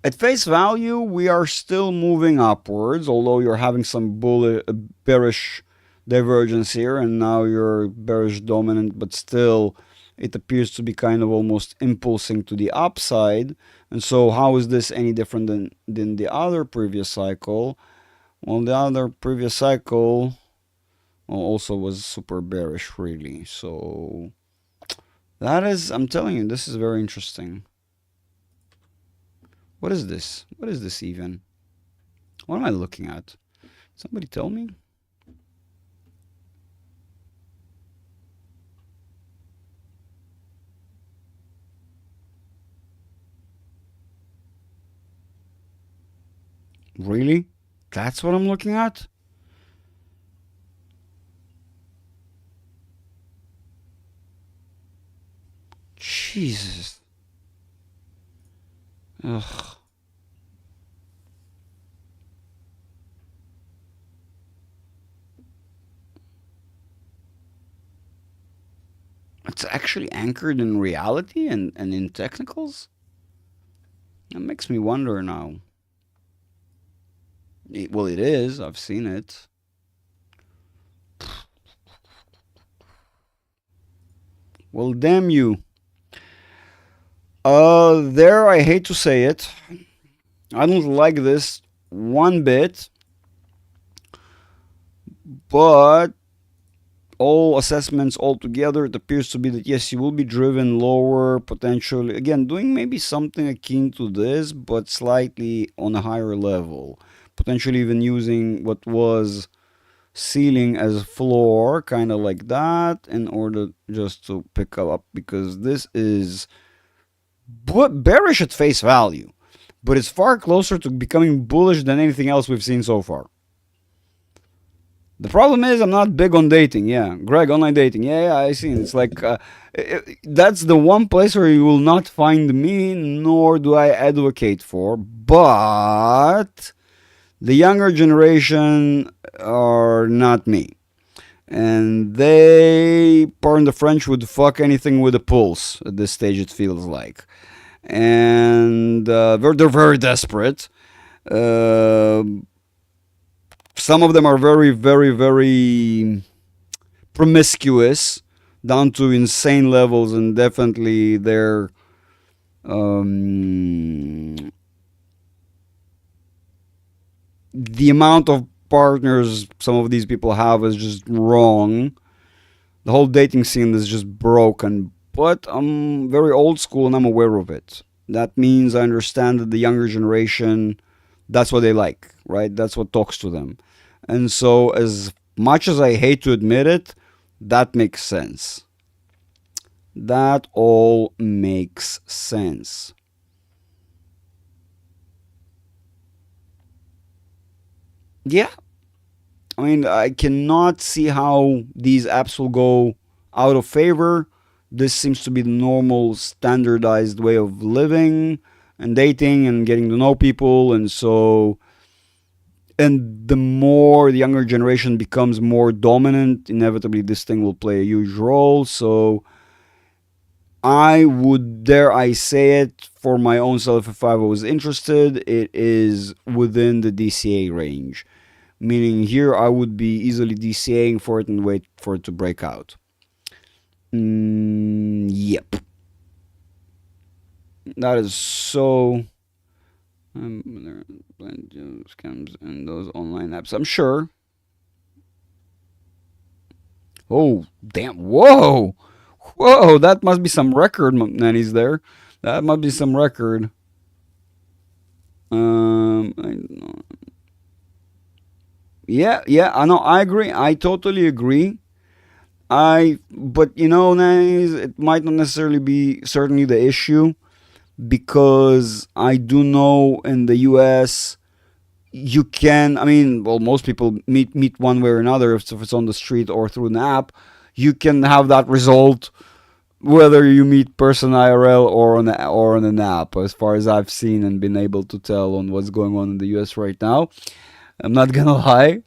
At face value, we are still moving upwards, although you're having some bearish divergence here, and now you're bearish dominant, but still it appears to be kind of almost impulsing to the upside. And so how is this any different than the other previous cycle? Well, the other previous cycle also was super bearish, really. So that is, I'm telling you, this is very interesting. What is this? What is this even? What am I looking at? Somebody tell me? Really? That's what I'm looking at? Jesus. Ugh. It's actually anchored in reality and in technicals? That makes me wonder now. Well, it is. I've seen it. Well, damn you. There, I hate to say it. I don't like this one bit, but all assessments altogether, it appears to be that yes, you will be driven lower potentially. Again, doing maybe something akin to this, but slightly on a higher level. Potentially even using what was ceiling as floor, kind of like that, in order just to pick up, because this is bearish at face value, but it's far closer to becoming bullish than anything else we've seen so far. The problem is I'm not big on dating. Yeah, Greg, online dating. Yeah, I see. It's like that's the one place where you will not find me, nor do I advocate for. But the younger generation are not me, and they, pardon the French, would fuck anything with a pulse at this stage. It feels like, and they're very desperate. Uh, some of them are very, very, very promiscuous down to insane levels, and definitely their the amount of partners some of these people have is just wrong. The whole dating scene is just broken. But I'm very old school and I'm aware of it. That means I understand that the younger generation, that's what they like, right? That's what talks to them. And so, as much as I hate to admit it, that makes sense. That all makes sense. Yeah, I mean, I cannot see how these apps will go out of favor. This seems to be the normal, standardized way of living and dating and getting to know people. And so, and the more the younger generation becomes more dominant, inevitably this thing will play a huge role. So, I would, dare I say it, for my own self, if I was interested, it is within the DCA range. Meaning here I would be easily DCAing for it and wait for it to break out. Yep. That is so. There are scams in those online apps, I'm sure. Oh, damn. Whoa. Whoa, that must be some record, nannies there. That must be some record. Yeah, yeah, I know. I agree. I totally agree. But nannies, it might not necessarily be certainly the issue because I do know in the U.S. you can. I mean, well, most people meet one way or another if it's on the street or through an app. You can have that result whether you meet person IRL or on an app, as far as I've seen and been able to tell on what's going on in the US right now. I'm not gonna lie,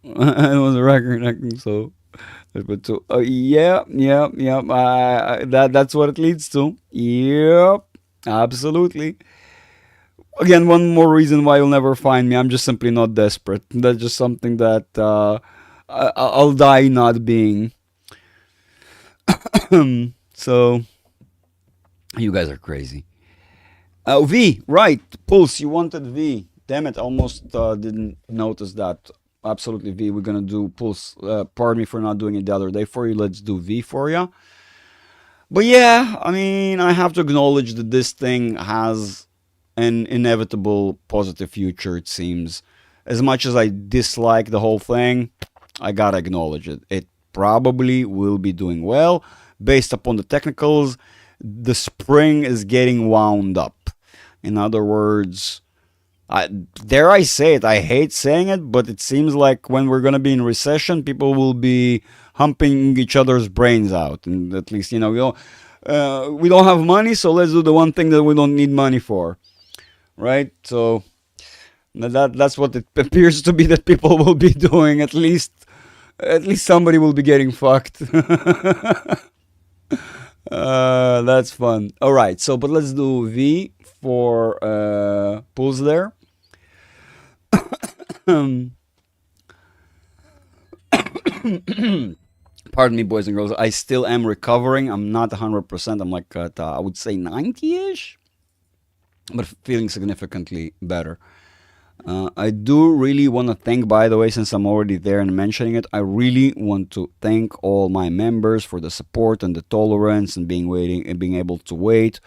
it was a record, so. But yeah, yeah, yeah. That's what it leads to. Yep, absolutely. Again, one more reason why you'll never find me. I'm just simply not desperate. That's just something that I'll die not being. So you guys are crazy. V, right? Pulse. You wanted V. Damn it! Almost didn't notice that. Absolutely, V. We're gonna do Pulse. Pardon me for not doing it the other day for you. Let's do V for you. But yeah, I mean, I have to acknowledge that this thing has an inevitable positive future. It seems. As much as I dislike the whole thing, I gotta acknowledge it. It probably will be doing well based upon the technicals. The spring is getting wound up. In other words, dare I say it, I hate saying it, but it seems like when we're going to be in recession, people will be humping each other's brains out. And at least, we don't have money, so let's do the one thing that we don't need money for. Right? So that's what it appears to be that people will be doing. At least somebody will be getting fucked. That's fun. All right, but let's do V for pulls there. Pardon me, boys and girls. I still am recovering. I'm not 100%. I'm like at, I would say 90-ish, but feeling significantly better. I do really want to thank, by the way, since I'm already there and mentioning it, I really want to thank all my members for the support and the tolerance and being able to wait.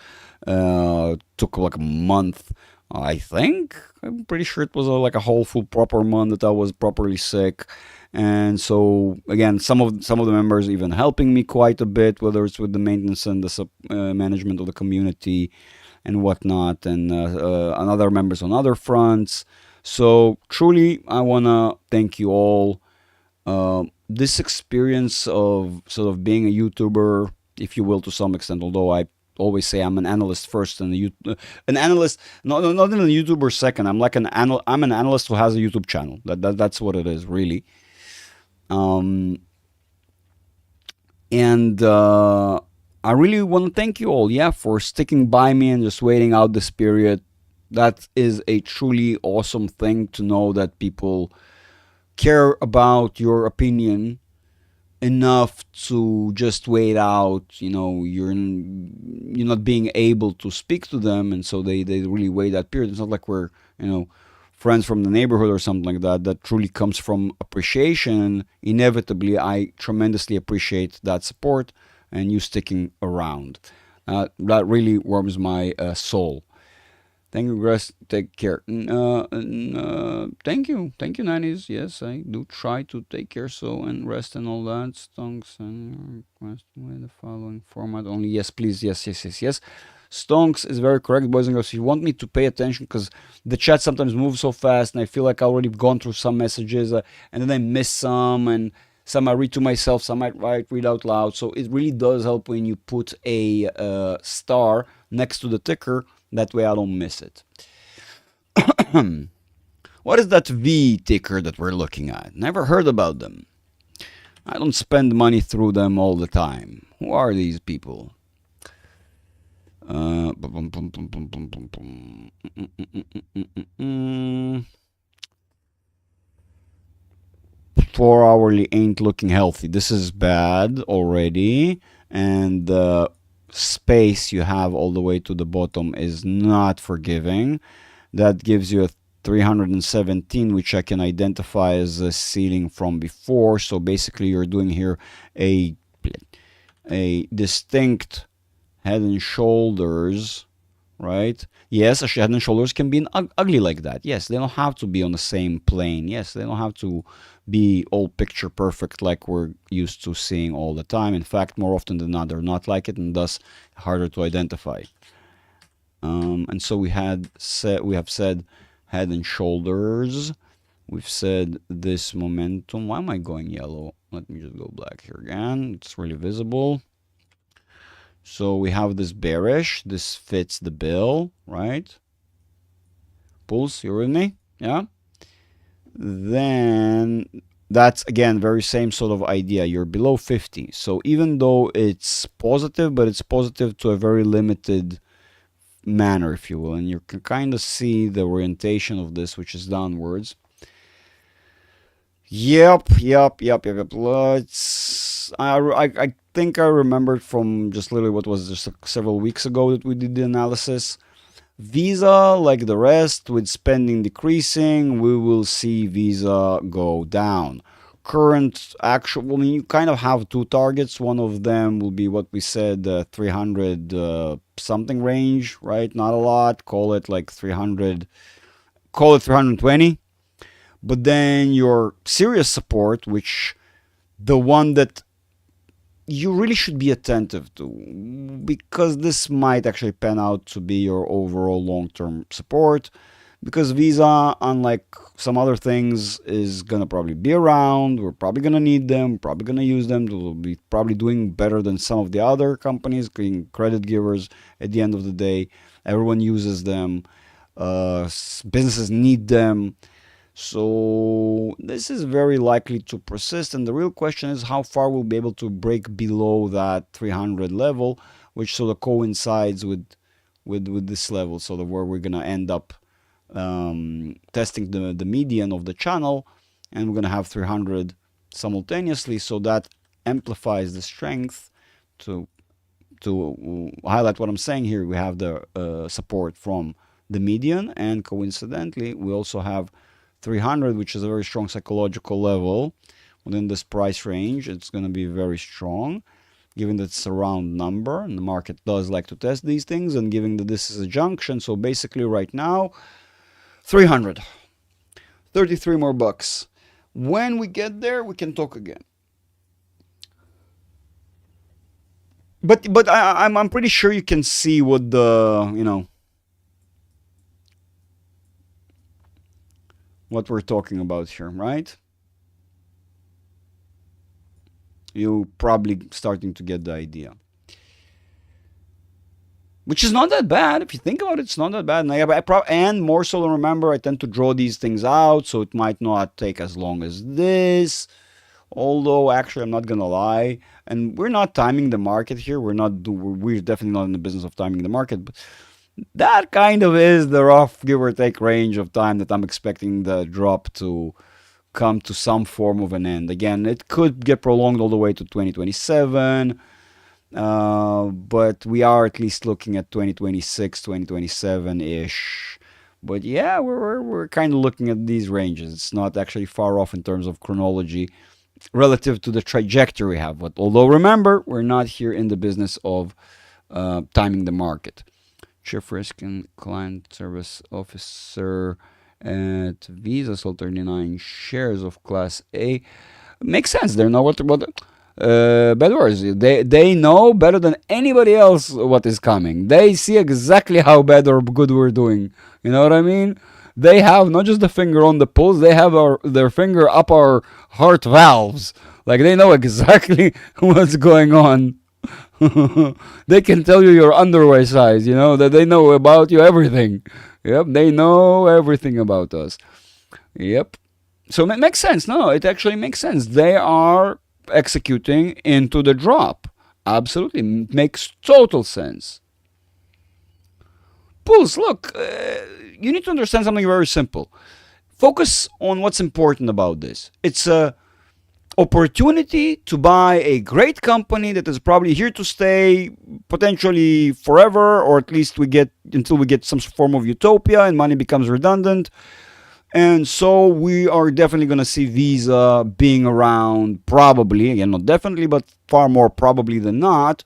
Took like a month, I think. I'm pretty sure it was like a whole full proper month that I was properly sick. And so again, some of the members even helping me quite a bit, whether it's with the maintenance and the management of the community and whatnot, and other members on other fronts. So truly, I want to thank you all. This experience of sort of being a YouTuber, if you will, to some extent, although I always say I'm an analyst first and an analyst, not even a YouTuber second. I'm like I'm an analyst who has a YouTube channel. That's what it is, really. And I really want to thank you all, for sticking by me and just waiting out this period. That is a truly awesome thing to know that people care about your opinion enough to just wait out. You're not being able to speak to them, and so they really wait that period. It's not like we're friends from the neighborhood or something like that. That truly comes from appreciation. Inevitably, I tremendously appreciate that support and you sticking around. That really warms my soul. Thank you, Grace. Take care. Thank you, nannies. Yes, I do try to take care and rest and all that. Stonks and request with the following format only. Yes, please. Yes. Stonks is very correct, boys and girls. If you want me to pay attention, because the chat sometimes moves so fast, and I feel like I already gone through some messages, and then I miss some, and some I read to myself, some I read out loud. So it really does help when you put a star next to the ticker. That way I don't miss it. What is that V ticker that we're looking at? Never heard about them. I don't spend money through them all the time. Who are these people? 4 hourly ain't looking healthy. This is bad already. And the space you have all the way to the bottom is not forgiving. That gives you a 317, which I can identify as a ceiling from before. So basically you're doing here a distinct head and shoulders, right? Yes, a head and shoulders can be ugly like that. Yes, they don't have to be on the same plane. Yes, they don't have to be all picture perfect like we're used to seeing all the time. In fact, more often than not, they're not like it, and thus harder to identify. And so we have said head and shoulders. We've said this momentum. Why am I going yellow? Let me just go black here again. It's really visible. So we have this bearish. This fits the bill, right? Pulse, you're with me? Yeah? Then that's, again, very same sort of idea. You're below 50. So even though it's positive, but it's positive to a very limited manner, if you will. And you can kind of see the orientation of this, which is downwards. Yep. Let's. I think I remembered from just literally what was just several weeks ago that we did the analysis. Visa, like the rest, with spending decreasing, we will see Visa go down. Current actual, well, you kind of have two targets. One of them will be what we said, 300 something range, right? Not a lot. Call it like 300. Call it 320. But then your serious support, which the one that you really should be attentive to, because this might actually pan out to be your overall long-term support, because Visa, unlike some other things, is going to probably be around. We're probably going to need them, probably going to use them. We'll be probably doing better than some of the other companies, being credit givers at the end of the day. Everyone uses them. Businesses need them. So this is very likely to persist, and the real question is how far we'll be able to break below that 300 level, which sort of coincides with this level, sort of where we're gonna end up testing the median of the channel, and we're gonna have 300 simultaneously. So that amplifies the strength. To highlight what I'm saying here, we have the support from the median, and coincidentally, we also have 300, which is a very strong psychological level within this price range. It's going to be very strong, given that it's a round number, and the market does like to test these things, and given that this is a junction. So basically right now, 300, 33 more bucks. When we get there, we can talk again. But I'm pretty sure you can see what the, what we're talking about here, right? You probably starting to get the idea, which is not that bad if you think about it. It's not that bad, and more so, remember, I tend to draw these things out, so it might not take as long as this. Although actually, I'm not gonna lie, and we're not timing the market here. We're definitely not in the business of timing the market, but that kind of is the rough give or take range of time that I'm expecting the drop to come to some form of an end. Again, it could get prolonged all the way to 2027, but we are at least looking at 2026, 2027-ish. But yeah, we're kind of looking at these ranges. It's not actually far off in terms of chronology relative to the trajectory we have. But although remember, we're not here in the business of timing the market. Chief Risk and Client Service Officer at Visa sold 39 shares of Class A. Makes sense. They know what Bedwars. They know better than anybody else what is coming. They see exactly how bad or good we're doing. You know what I mean? They have not just the finger on the pulse, they have their finger up our heart valves. Like they know exactly what's going on. They can tell you your underwear size, that they know about you everything. Yep, they know everything about us. Yep. So it makes sense. No, it actually makes sense. They are executing into the drop. Absolutely. Makes total sense. Pulse, look, you need to understand something very simple. Focus on what's important about this. It's a opportunity to buy a great company that is probably here to stay, potentially forever, or at least until we get some form of utopia and money becomes redundant. And so we are definitely going to see Visa being around, probably, again, not definitely, but far more probably than not,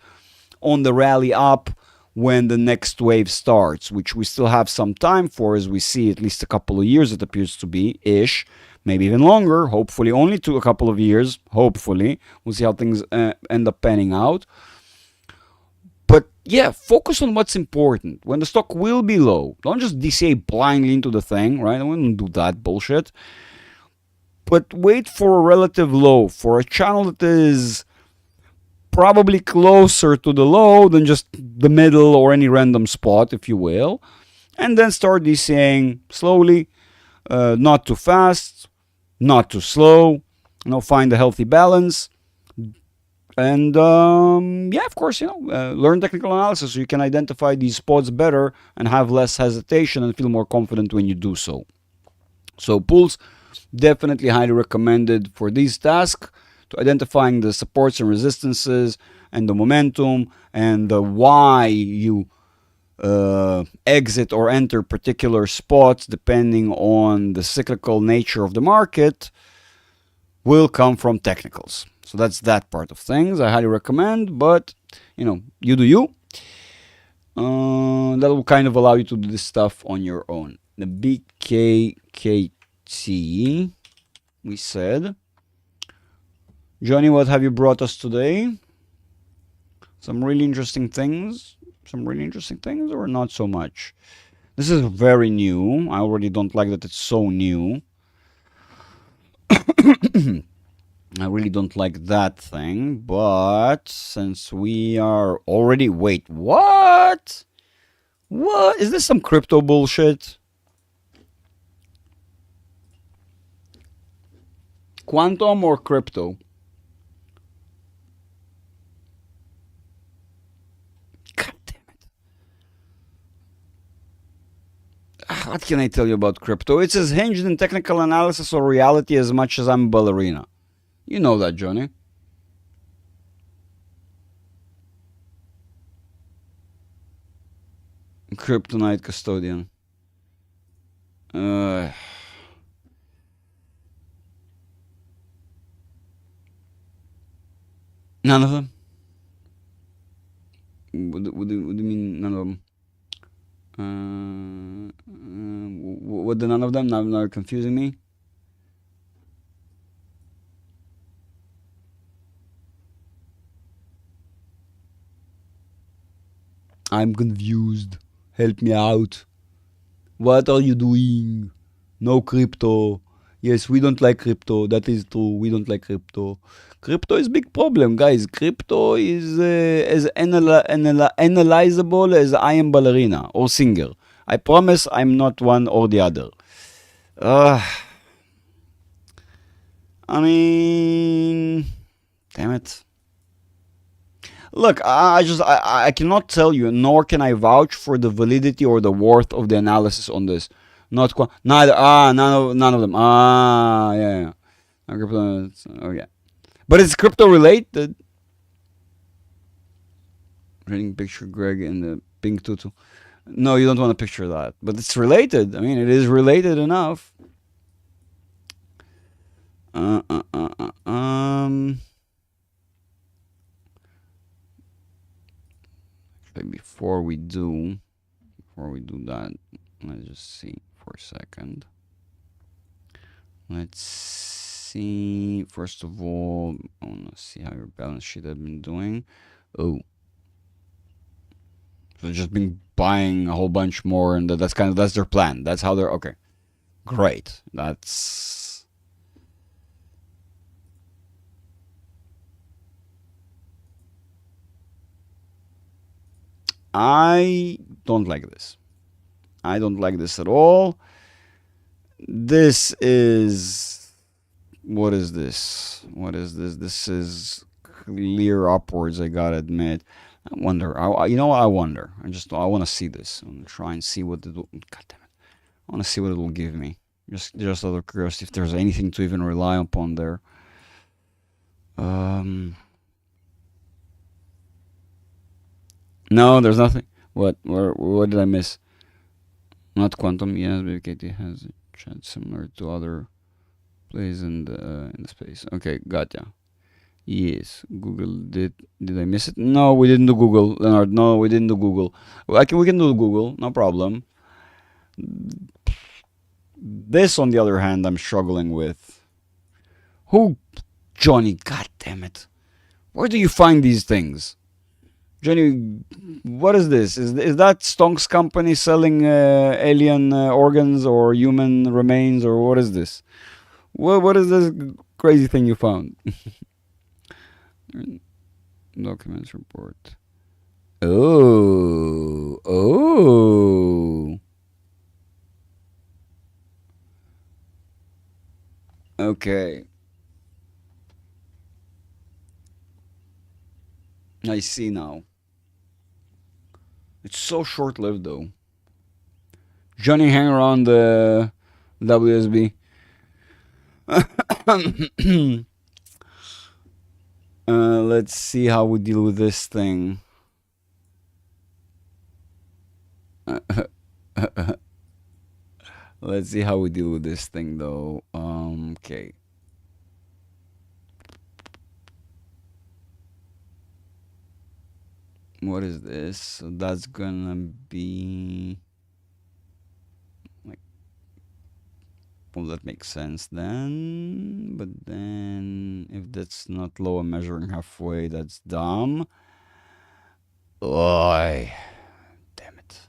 on the rally up when the next wave starts, which we still have some time for, as we see, at least a couple of years it appears to be, ish, maybe even longer, hopefully only to a couple of years, hopefully. We'll see how things end up panning out. But yeah, focus on what's important. When the stock will be low, don't just DCA blindly into the thing, right? I wouldn't do that bullshit. But wait for a relative low, for a channel that is probably closer to the low than just the middle or any random spot, if you will. And then start DCAing slowly, not too fast, not too slow. Find a healthy balance. And yeah, of course, learn technical analysis so you can identify these spots better and have less hesitation and feel more confident when you do so. So pools, definitely highly recommended for these tasks, to identifying the supports and resistances and the momentum and the why you exit or enter particular spots depending on the cyclical nature of the market will come from technicals. So that's that part of things. I highly recommend, but you do you. That will kind of allow you to do this stuff on your own. The BKKT, we said. Johnny, what have you brought us today? Some really interesting things? Or not so much? This is very new. I already don't like that it's so new. I really don't like that thing, but since we are already... Wait, what? What? Is this some crypto bullshit? Quantum or crypto? God damn it. What can I tell you about crypto? It's as hinged in technical analysis or reality as much as I'm a ballerina. You know that, Johnny. Kryptonite custodian. None of them? What do you mean none of them? What the none of them? Now you're confusing me. I'm confused. Help me out. What are you doing? No crypto. Yes, we don't like crypto. That is true. We don't like crypto. Crypto is a big problem, guys. Crypto is as analyzable as I am ballerina or singer. I promise I'm not one or the other. I mean, damn it. Look, I cannot tell you, nor can I vouch for the validity or the worth of the analysis on this. Neither. None of them. Yeah. Okay. But it's crypto related. Reading picture Greg in the pink tutu. No, you don't want to picture that. But it's related. I mean, it is related enough. Before we do that, let's just see for a second. Let's see. First of all, I want to see how your balance sheet has been doing. Oh, so they've just been buying a whole bunch more, and that's their plan. That's how they're okay. Great. I don't like this. I don't like this at all. This is... What is this? This is clear upwards, I gotta admit. I wonder. I wonder. I want to see this. I want to try and see what it will... God damn it. I want to see what it will give me. Just out of curiosity, if there's anything to even rely upon there. No, there's nothing. What did I miss? Not quantum. Yes, BKT has a Snapchat similar to other places in the space. Okay, gotcha. Yes, Google did I miss it? No, we didn't do Google, Leonard. No, we didn't do Google. Well, we can do Google, no problem. This, on the other hand, I'm struggling with. Who, Johnny? God damn it! Where do you find these things, Johnny? What is this? Is that Stonk's company selling alien organs or human remains, or what is this? What is this crazy thing you found? Documents report. Oh, oh. Okay. I see now. It's so short-lived, though. Johnny, hang around the WSB. Let's see how we deal with this thing. Let's see how we deal with this thing, though. Okay. What is this? So that's gonna be like, well, that makes sense then. But then, if that's not low and measuring halfway, that's dumb. Oi, damn it.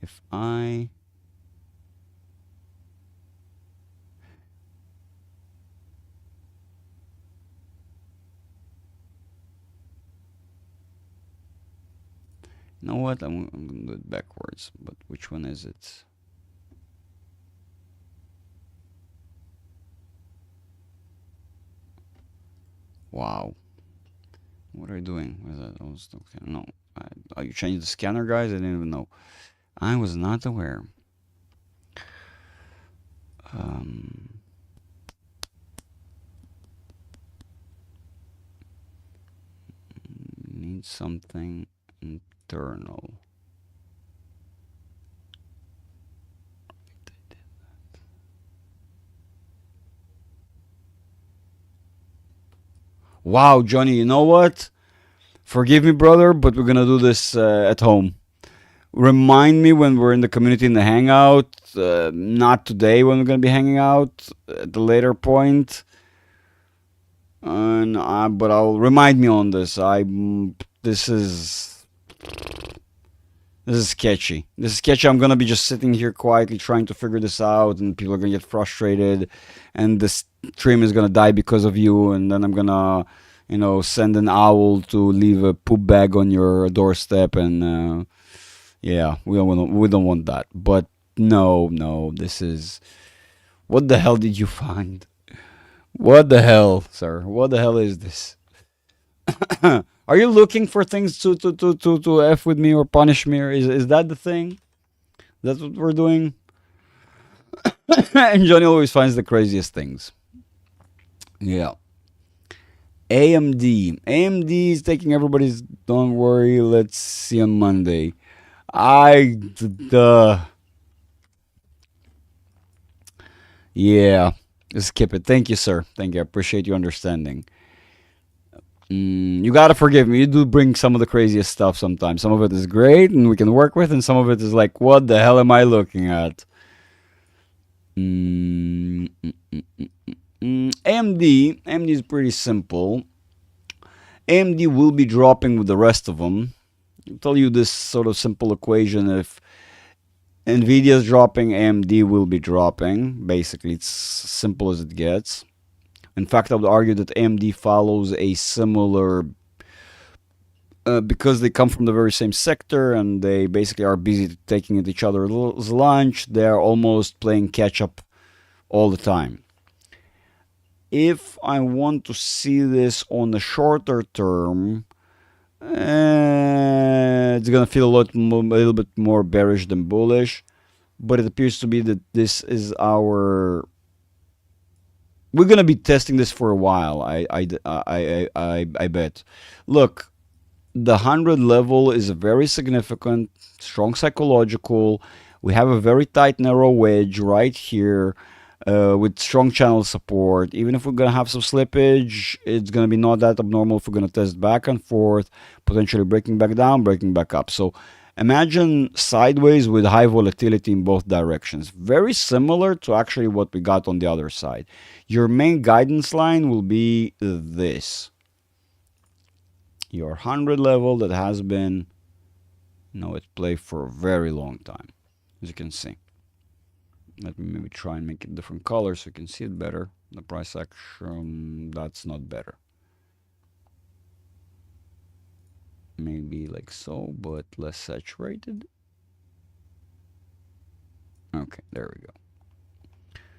If I You know what? I'm gonna do it backwards. But which one is it? Wow. What are you doing? What is that? Oh, it's okay. No. Oh, you changed the scanner, guys? I didn't even know. I was not aware. Need something internal. Wow, Johnny, you know what? Forgive me, brother, but we're gonna do this at home. Remind me when we're in the community in the hangout. Not today when we're gonna be hanging out at the later point. And but I'll remind me on this. This is sketchy. This is sketchy. I'm gonna be just sitting here quietly trying to figure this out, and people are gonna get frustrated, and this stream is gonna die because of you, and then I'm gonna, send an owl to leave a poop bag on your doorstep, and yeah, we don't want that. But no, this is. What the hell did you find? What the hell, sir? What the hell is this? Are you looking for things to f with me or punish me? Or is that the thing? That's what we're doing. And Johnny always finds the craziest things. Yeah. AMD is taking everybody's. Don't worry. Let's see on Monday. Yeah. Skip it. Thank you, sir. Thank you. I appreciate you understanding. You gotta forgive me. You do bring some of the craziest stuff sometimes. Some of it is great and we can work with, and some of it is like, what the hell am I looking at? AMD is pretty simple. AMD will be dropping with the rest of them. I'll tell you this sort of simple equation. If Nvidia is dropping, AMD will be dropping. Basically, it's simple as it gets. In fact, I would argue that AMD follows a similar, because they come from the very same sector and they basically are busy taking at each other's lunch, they're almost playing catch up all the time. If I want to see this on the shorter term, it's going to feel a little bit more bearish than bullish, but it appears to be that this is our. We're gonna be testing this for a while. I bet. Look, the 100 level is very significant, strong psychological. We have a very tight narrow wedge right here with strong channel support. Even if we're going to have some slippage, it's going to be not that abnormal if we're going to test back and forth, potentially breaking back down, breaking back up. So imagine sideways with high volatility in both directions. Very similar to actually what we got on the other side. Your main guidance line will be this. Your 100 level that has been at play for a very long time, as you can see. Let me maybe try and make it different color so you can see it better. The price action, that's not better. Maybe like so, but less saturated. Okay, there we go.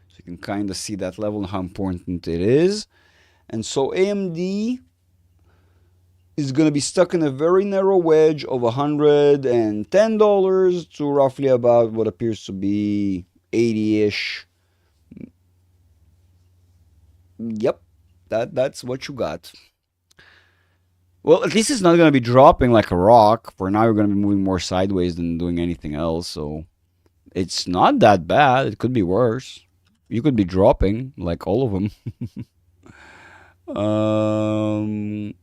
So you can kind of see that level and how important it is. And so AMD is going to be stuck in a very narrow wedge of $110 to roughly about what appears to be 80-ish. Yep, that's what you got. Well, at least it's not going to be dropping like a rock. For now, you're going to be moving more sideways than doing anything else. So it's not that bad. It could be worse. You could be dropping like all of them. The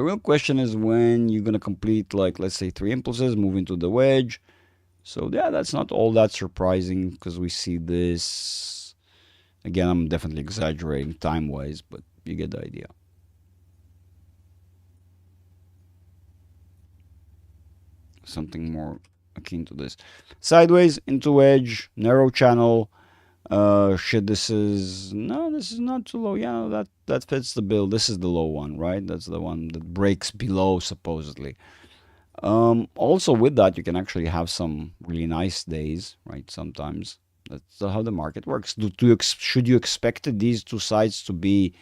real question is when you're going to complete, like, let's say 3 impulses, move into the wedge. So yeah, that's not all that surprising because we see this. Again, I'm definitely exaggerating time-wise, but you get the idea. Something more akin to this. Sideways into wedge, narrow channel. This is not too low. Yeah, that fits the bill. This is the low one, right? That's the one that breaks below supposedly. Also with that, you can actually have some really nice days, right? Sometimes that's how the market works. Should you expect these two sides to be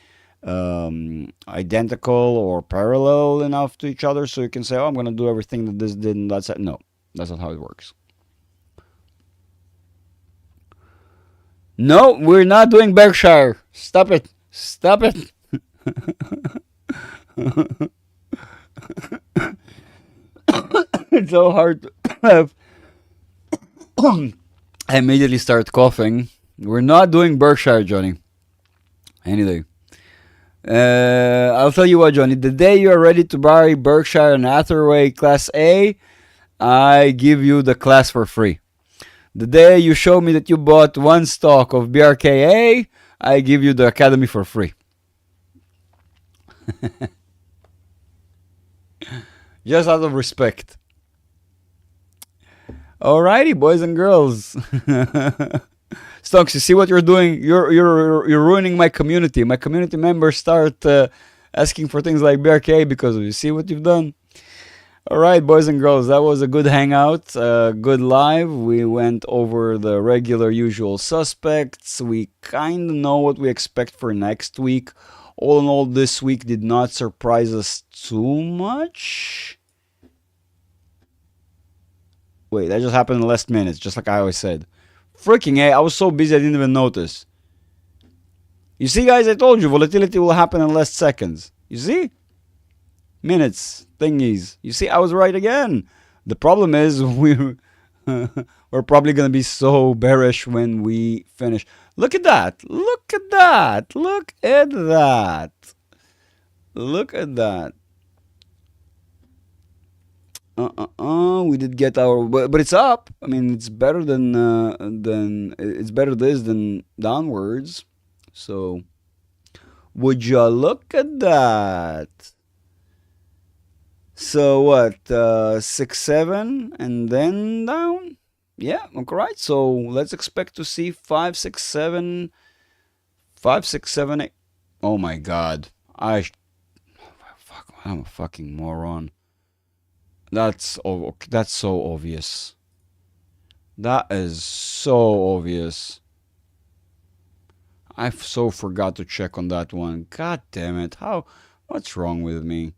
identical or parallel enough to each other so you can say, oh, I'm going to do everything that this did and that's it? No, that's not how it works. No, we're not doing Berkshire. Stop it. Stop it. It's so hard to have. I immediately start coughing. We're not doing Berkshire, Johnny. Any day. I'll tell you what, Johnny. The day you are ready to buy Berkshire and Hathaway Class A, I give you the class for free. The day you show me that you bought one stock of BRKA, I give you the Academy for free. Just out of respect. Alrighty, boys and girls. Stonks, you see what you're doing? You're ruining my community. My community members start asking for things like BRKA because of you. See what you've done? All right, boys and girls, that was a good hangout, good live. We went over the regular usual suspects. We kind of know what we expect for next week. All in all, this week did not surprise us too much. Wait, that just happened in the last minutes, just like I always said. Freaking A, I was so busy I didn't even notice. You see, guys, I told you, volatility will happen in less seconds. You see? Minutes, thingies. You see, I was right again. The problem is we're probably going to be so bearish when we finish. Look at that. Look at that. Look at that. Look at that. We did get our, but it's up. I mean, it's better than it's better this than downwards. So, would you look at that? So what? 6, 7, and then down. Yeah, okay, right. So let's expect to see 5, 6, 7, 5, 6, 7, 8. Oh my God! Fuck, I'm a fucking moron. That's so obvious. That is so obvious. I so forgot to check on that one. God damn it! What's wrong with me?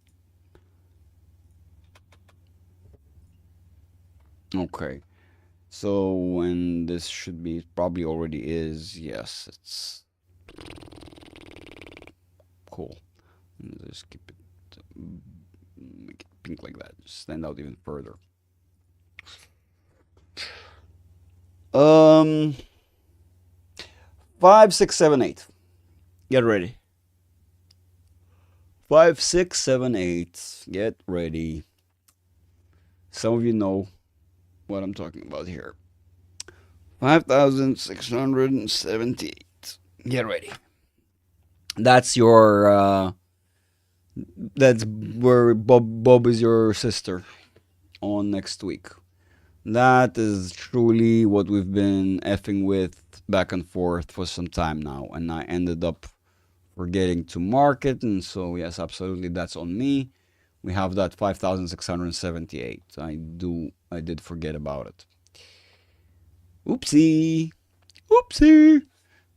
Okay. So when this should be, it probably already is. Yes, it's cool. Just keep it, make pink like that. Just stand out even further. 5, 6, 7, 8. Get ready. 5, 6, 7, 8. Get ready. Some of you know what I'm talking about here. 5,678. Get ready. That's your. That's where Bob is your sister on next week. That is truly what we've been effing with back and forth for some time now, and I ended up forgetting to mark it, and so yes, absolutely, that's on me. We have that 5,678. I did forget about it. Oopsie. Oopsie.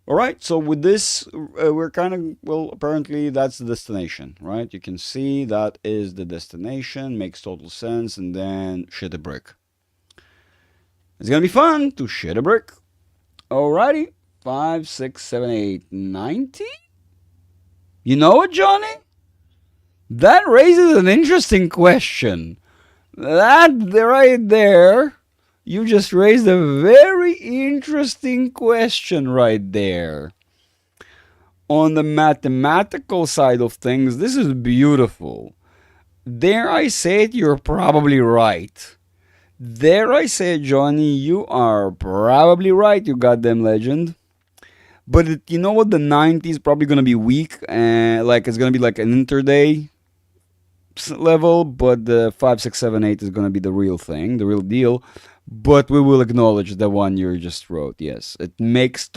All right, so with this, we're kind of, well, apparently that's the destination, right? You can see that is the destination, makes total sense, and then shit a brick. It's gonna be fun to shit a brick. Alrighty, 5, 6, 7, 8, 90? You know what, Johnny? That raises an interesting question. That right there, you just raised a very interesting question right there. On the mathematical side of things, this is beautiful. Dare I say it, you're probably right. Dare I say it, Johnny, you are probably right, you goddamn legend. But you know what? The 90 is probably going to be weak. Like it's going to be like an interday level, but the 5, 6, 7, 8 is going to be the real thing, the real deal. But we will acknowledge the one you just wrote. Yes, it makes.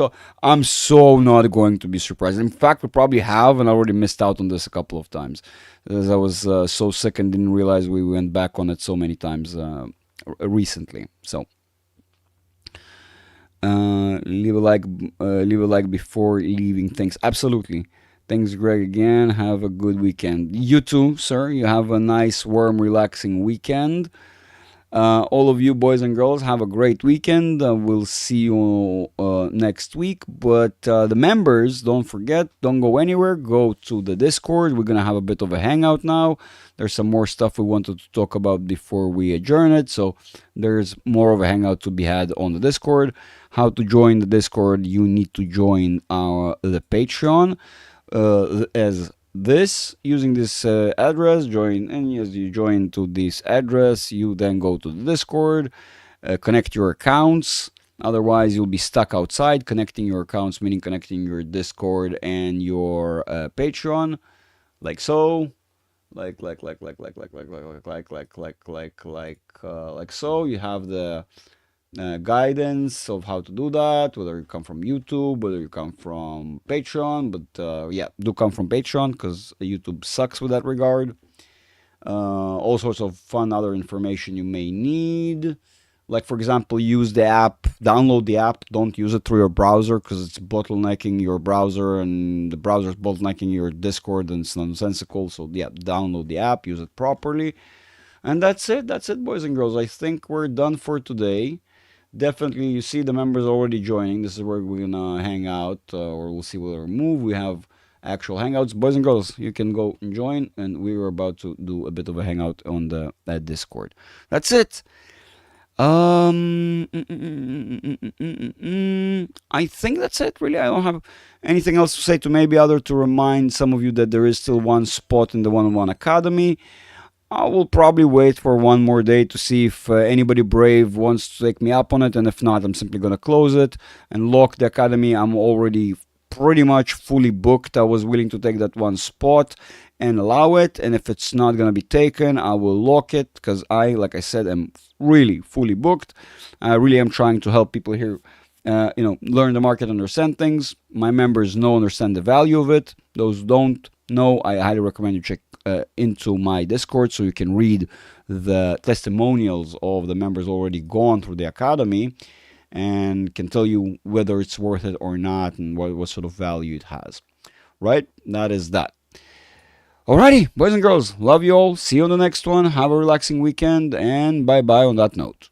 I'm so not going to be surprised. In fact, we probably have, and I already missed out on this a couple of times, as I was so sick and didn't realize we went back on it so many times recently. So. Leave a like before leaving. Thanks. Absolutely. Thanks, Greg, again. Have a good weekend. You too, sir. You have a nice, warm, relaxing weekend. All of you boys and girls have a great weekend. We'll see you next week. But the members, don't forget, don't go anywhere. Go to the Discord. We're going to have a bit of a hangout now. There's some more stuff we wanted to talk about before we adjourn it. So there's more of a hangout to be had on the Discord. How to join the Discord? You need to join the Patreon as this, using this address. Join, and as you join to this address, you then go to the Discord, connect your accounts. Otherwise, you'll be stuck outside. Connecting your accounts, meaning connecting your Discord and your Patreon, like so. Like so. You have the guidance of how to do that, whether you come from YouTube, whether you come from Patreon, but yeah, do come from Patreon because YouTube sucks with that regard. All sorts of fun other information you may need, like for example, use the app, download the app, don't use it through your browser because it's bottlenecking your browser and the browser's bottlenecking your Discord and it's nonsensical. So yeah, download the app, use it properly, and that's it, boys and girls. I think we're done for today. Definitely, you see the members already joining. This is where we're gonna hang out, or we'll see where we move. We have actual hangouts, boys and girls. You can go and join, and we were about to do a bit of a hangout on that Discord. That's it. I think that's it. Really, I don't have anything else to say. To maybe other to remind some of you that there is still one spot in the One-on-One Academy. I will probably wait for one more day to see if anybody brave wants to take me up on it, and if not, I'm simply going to close it and lock the academy. I'm already pretty much fully booked. I was willing to take that one spot and allow it, and if it's not going to be taken, I will lock it because I, like I said, am really fully booked. I really am trying to help people here, learn the market, understand things. My members understand the value of it. Those who don't know, I highly recommend you check into my Discord so you can read the testimonials of the members already gone through the academy and can tell you whether it's worth it or not and what sort of value it has. Right? That is that. Alrighty, boys and girls, love you all. See you on the next one. Have a relaxing weekend, and bye-bye on that note.